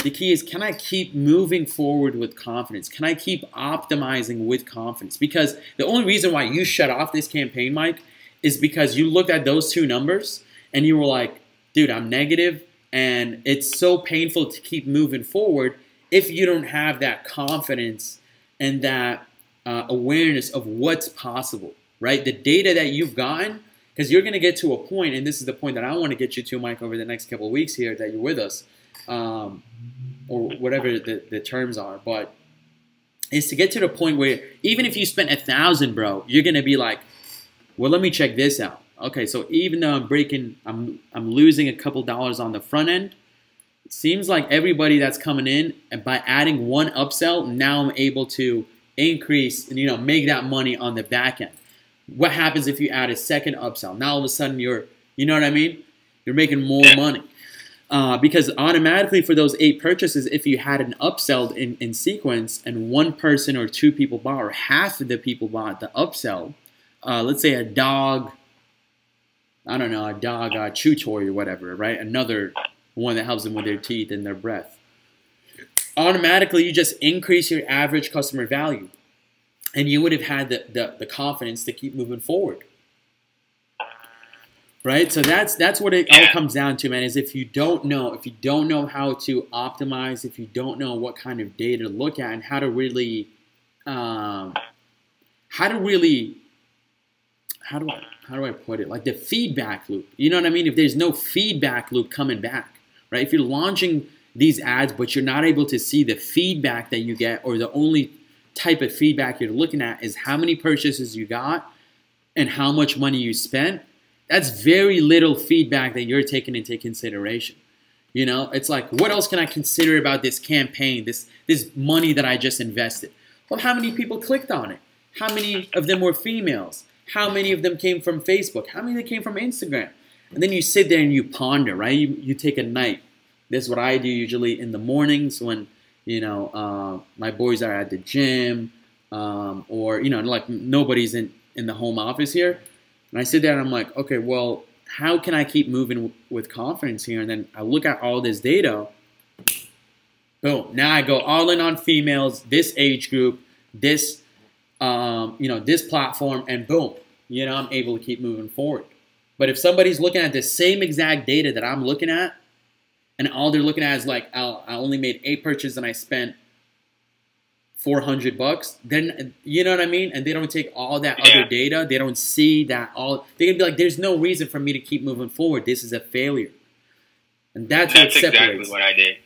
the key is, can I keep moving forward with confidence? Can I keep optimizing with confidence? Because the only reason why you shut off this campaign, Mike, is because you looked at those two numbers and you were like, dude, I'm negative, and it's so painful to keep moving forward if you don't have that confidence and that awareness of what's possible, right? The data that you've gotten, because you're going to get to a point, and this is the point that I want to get you to, Mike, over the next couple of weeks here that you're with us, or whatever the terms are, but is to get to the point where even if you spent $1,000, bro, you're going to be like, well, let me check this out. Okay, so even though I'm losing a couple dollars on the front end, it seems like everybody that's coming in, and by adding one upsell, now I'm able to increase and make that money on the back end. What happens if you add a second upsell? Now all of a sudden you're making more money. Because automatically for those 8 purchases, if you had an upsell in sequence and one person or 2 people bought, or half of the people bought the upsell, let's say a dog chew toy or whatever, right? Another one that helps them with their teeth and their breath. Automatically, you just increase your average customer value, and you would have had the confidence to keep moving forward. Right? So that's what it all comes down to, man, is if you don't know how to optimize, if you don't know what kind of data to look at and how do I put it? Like the feedback loop. You know what I mean? If there's no feedback loop coming back, right? If you're launching these ads, but you're not able to see the feedback that you get, or the only type of feedback you're looking at is how many purchases you got and how much money you spent, that's very little feedback that you're taking into consideration. It's like, what else can I consider about this campaign, this money that I just invested? Well, how many people clicked on it? How many of them were females? How many of them came from Facebook? How many came from Instagram? And then you sit there and you ponder, right? You take a night. This is what I do usually in the mornings when, my boys are at the gym, or, like nobody's in the home office here. And I sit there and I'm like, okay, well, how can I keep moving with confidence here? And then I look at all this data. Boom. Now I go all in on females, this age group, this, this platform, and boom, I'm able to keep moving forward. But if somebody's looking at the same exact data that I'm looking at, and all they're looking at is like, I only made 8 purchases and I spent $400, then you know what I mean? And they don't take all that other data. They don't see that all. They can be like, there's no reason for me to keep moving forward. This is a failure. And that's what separates. Exactly what I did.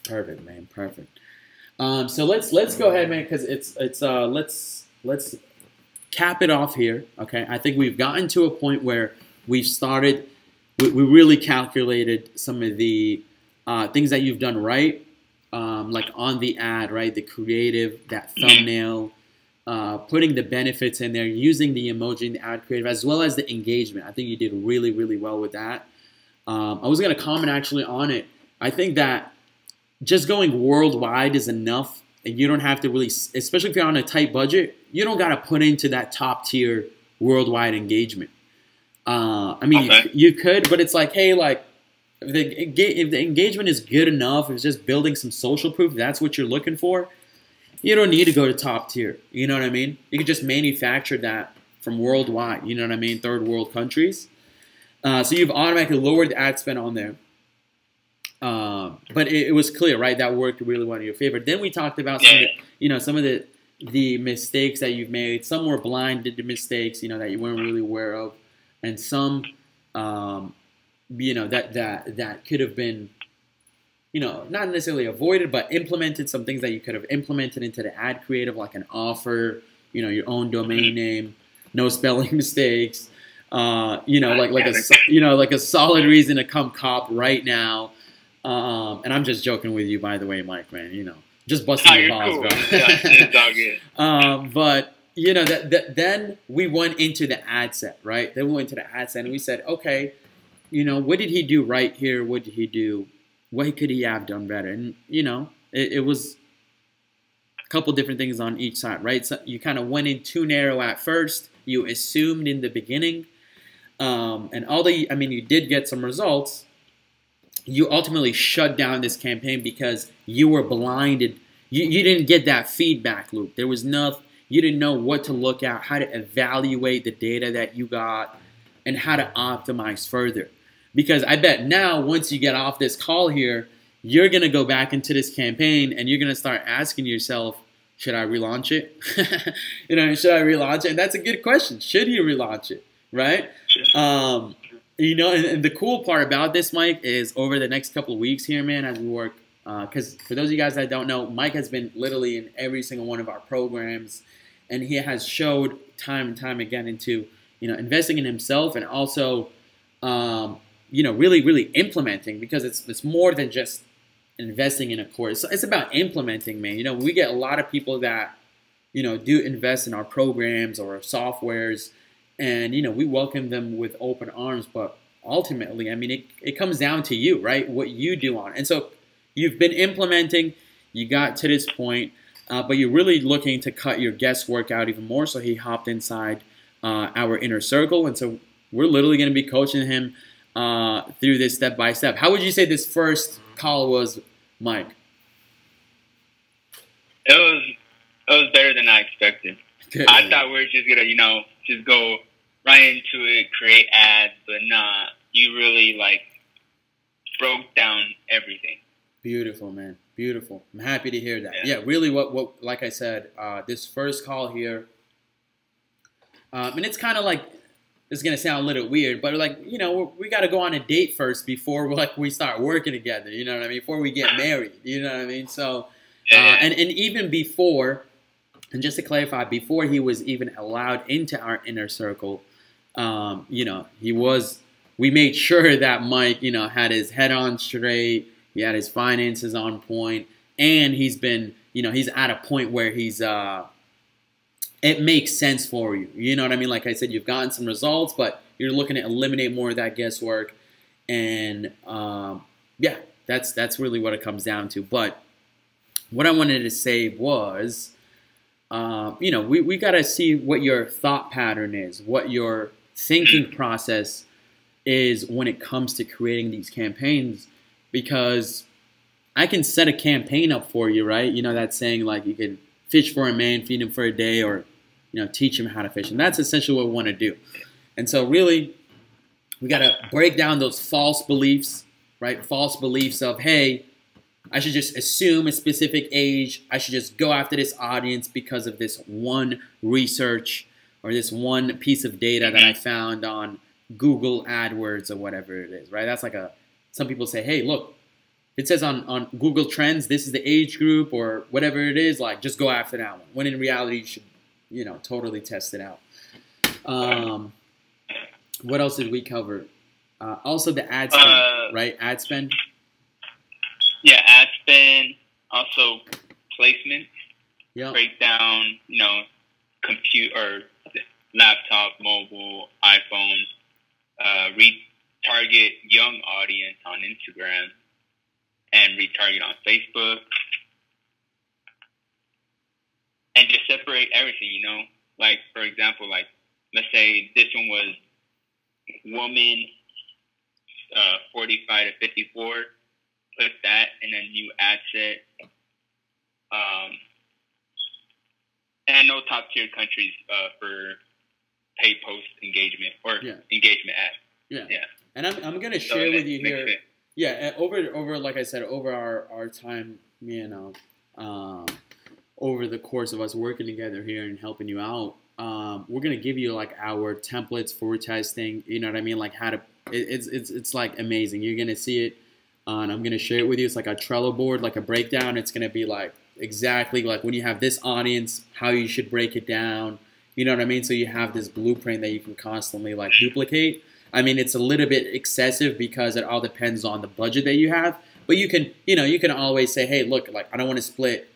Perfect, man. Perfect. So let's go ahead, man, because let's cap it off here. Okay, I think we've gotten to a point where we've started. We really calculated some of the things that you've done right. Like on the ad, right? The creative, that thumbnail, putting the benefits in there, using the emoji in the ad creative, as well as the engagement. I think you did really, really well with that. I was going to comment actually on it. I think that just going worldwide is enough, and you don't have to really, especially if you're on a tight budget, you don't got to put into that top tier worldwide engagement. I mean, you could, but it's like, hey, like, if the engagement is good enough, if it's just building some social proof, that's what you're looking for, you don't need to go to top tier. You know what I mean? You can just manufacture that from worldwide, you know what I mean? Third world countries. So you've automatically lowered the ad spend on there. But it was clear, right? That worked really well in your favor. Then we talked about some of the mistakes that you've made. Some were blinded to mistakes, that you weren't really aware of. And some that could have been, not necessarily avoided, but implemented, some things that you could have implemented into the ad creative, like an offer, your own domain name, no spelling mistakes, like a solid reason to come cop right now. And I'm just joking with you, by the way, Mike, man, just busting your balls, cool. bro. Yeah, it's all good. But then we went into the ad set, right? Then we went to the ad set and we said, okay, what did he do right here? What did he do? What could he have done better? And, it was a couple different things on each side, right? So you kind of went in too narrow at first. You assumed in the beginning. And although, you did get some results, you ultimately shut down this campaign because you were blinded. You didn't get that feedback loop. There was nothing. You didn't know what to look at, how to evaluate the data that you got, and how to optimize further. Because I bet now, once you get off this call here, you're going to go back into this campaign and you're going to start asking yourself, should I relaunch it? Should I relaunch it? And that's a good question. Should you relaunch it, right? Sure. And the cool part about this, Mike, is over the next couple of weeks here, man, as we work, because for those of you guys that don't know, Mike has been literally in every single one of our programs, and he has showed time and time again into, investing in himself and also, really, really implementing, because it's more than just investing in a course. It's about implementing, man. We get a lot of people that, do invest in our programs or our softwares, and, we welcome them with open arms. But ultimately, it comes down to you, right? What you do on it. And so you've been implementing, you got to this point, but you're really looking to cut your guesswork out even more. So he hopped inside our inner circle. And so we're literally going to be coaching him through this step by step. How would you say this first call was, Mike? It was better than I expected. Good. I thought we were just gonna, just go right into it, create ads, but nah, you really broke down everything. Beautiful, man. Beautiful. I'm happy to hear that. Yeah, really what like I said, this first call here, and it's kind of like, it's going to sound a little weird, but we got to go on a date first before we start working together, you know what I mean? Before we get married, you know what I mean? So, and even before, and just to clarify, before he was even allowed into our inner circle, we made sure that Mike, had his head on straight, he had his finances on point, and he's been, he's at a point where he's, it makes sense for you. You know what I mean? Like I said, you've gotten some results, but you're looking to eliminate more of that guesswork. And that's really what it comes down to. But what I wanted to say was, we got to see what your thought pattern is, what your thinking process is when it comes to creating these campaigns. Because I can set a campaign up for you, right? That saying, like, you can fish for a man, feed him for a day, or teach him how to fish. And that's essentially what we want to do. And so really, we got to break down those false beliefs, right? False beliefs of, hey, I should just assume a specific age. I should just go after this audience because of this one research or this one piece of data that I found on Google AdWords or whatever it is, right? That's like some people say, hey, look, it says on Google Trends, this is the age group or whatever it is, like just go after that one. When in reality, you should, totally test it out. What else did we cover? Also the ad spend, right? Ad spend. Yeah, ad spend. Also placement. Yeah. Break down, computer, laptop, mobile, iPhone. Retarget young audience on Instagram and retarget on Facebook. And just separate everything, Like, for example, like, let's say this one was woman 45 to 54. Put that in a new ad set. And no top tier countries for paid post engagement or engagement ad. Yeah. And I'm gonna share with you here. Yeah, over like I said, over our time, over the course of us working together here and helping you out, we're gonna give you like our templates for testing. You know what I mean? Like how to. It's like amazing. You're gonna see it. And I'm gonna share it with you. It's like a Trello board, like a breakdown. It's gonna be like exactly like when you have this audience, how you should break it down. You know what I mean? So you have this blueprint that you can constantly like duplicate. I mean, it's a little bit excessive because it all depends on the budget that you have. But you can, you can always say, hey, look, like I don't want to split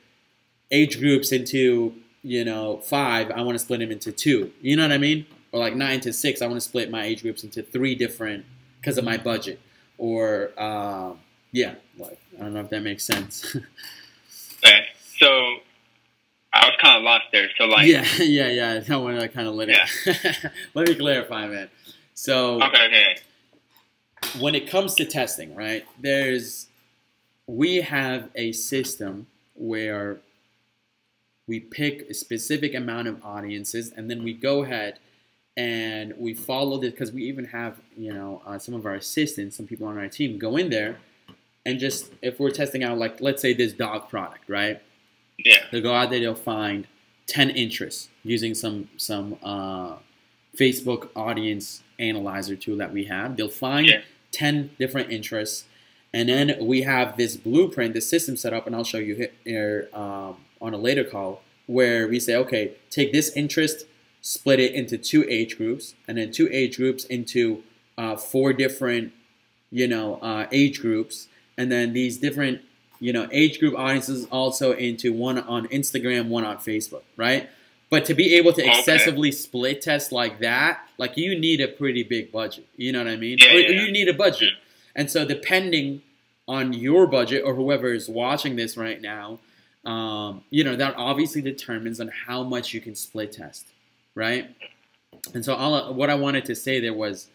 age groups into, 5. I want to split them into 2. You know what I mean? Or like 9 to 6. I want to split my age groups into 3 different because of my budget. Or like I don't know if that makes sense. Okay, so I was kind of lost there. So like, yeah. I don't want to kind of let me clarify, man. So okay. When it comes to testing, right? We have a system where we pick a specific amount of audiences, and then we go ahead and we follow this because we even have, some of our assistants, some people on our team go in there and just, if we're testing out, like, let's say this dog product, right? Yeah. They'll go out there, they'll find 10 interests using some Facebook audience analyzer tool that we have. They'll find 10 different interests. And then we have this blueprint, the system set up, and I'll show you here on a later call, where we say, okay, take this interest, split it into 2 age groups, and then 2 age groups into 4 different, age groups, and then these different, age group audiences also into 1 on Instagram, 1 on Facebook, right? But to be able to excessively split test like that, like you need a pretty big budget. You know what I mean? Yeah, You need a budget. And so depending on your budget or whoever is watching this right now, that obviously determines on how much you can split test, right? And so what I wanted to say there was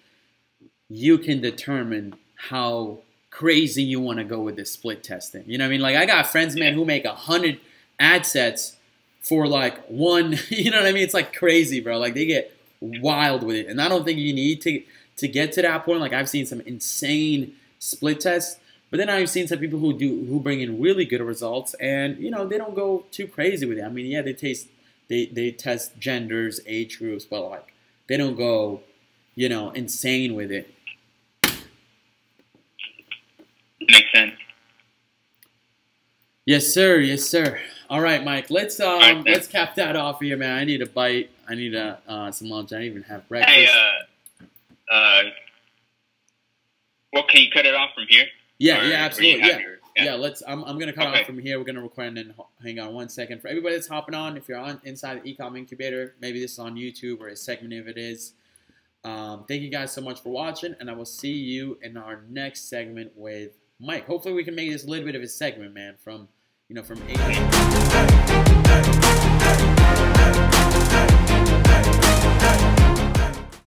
you can determine how crazy you want to go with this split testing. You know what I mean? Like I got friends, man, who make 100 ad sets for like 1, you know what I mean? It's like crazy, bro. Like they get wild with it. And I don't think you need to get to that point. Like I've seen some insane split tests, but then I've seen some people who bring in really good results and, they don't go too crazy with it. I mean, yeah, they test genders, age groups, but like they don't go, insane with it. Makes sense. Yes, sir. Yes, sir. All right, Mike. Let's cap that off here, man. I need a bite. I need some lunch. I didn't even have breakfast. Hey, well, can you cut it off from here? Yeah, absolutely. Yeah. I'm gonna cut off from here. We're gonna record and then hang on 1 second. For everybody that's hopping on, if you're inside the Ecom Incubator, maybe this is on YouTube or a segment if it is. Thank you guys so much for watching, and I will see you in our next segment with Mike. Hopefully we can make this a little bit of a segment, man, from 8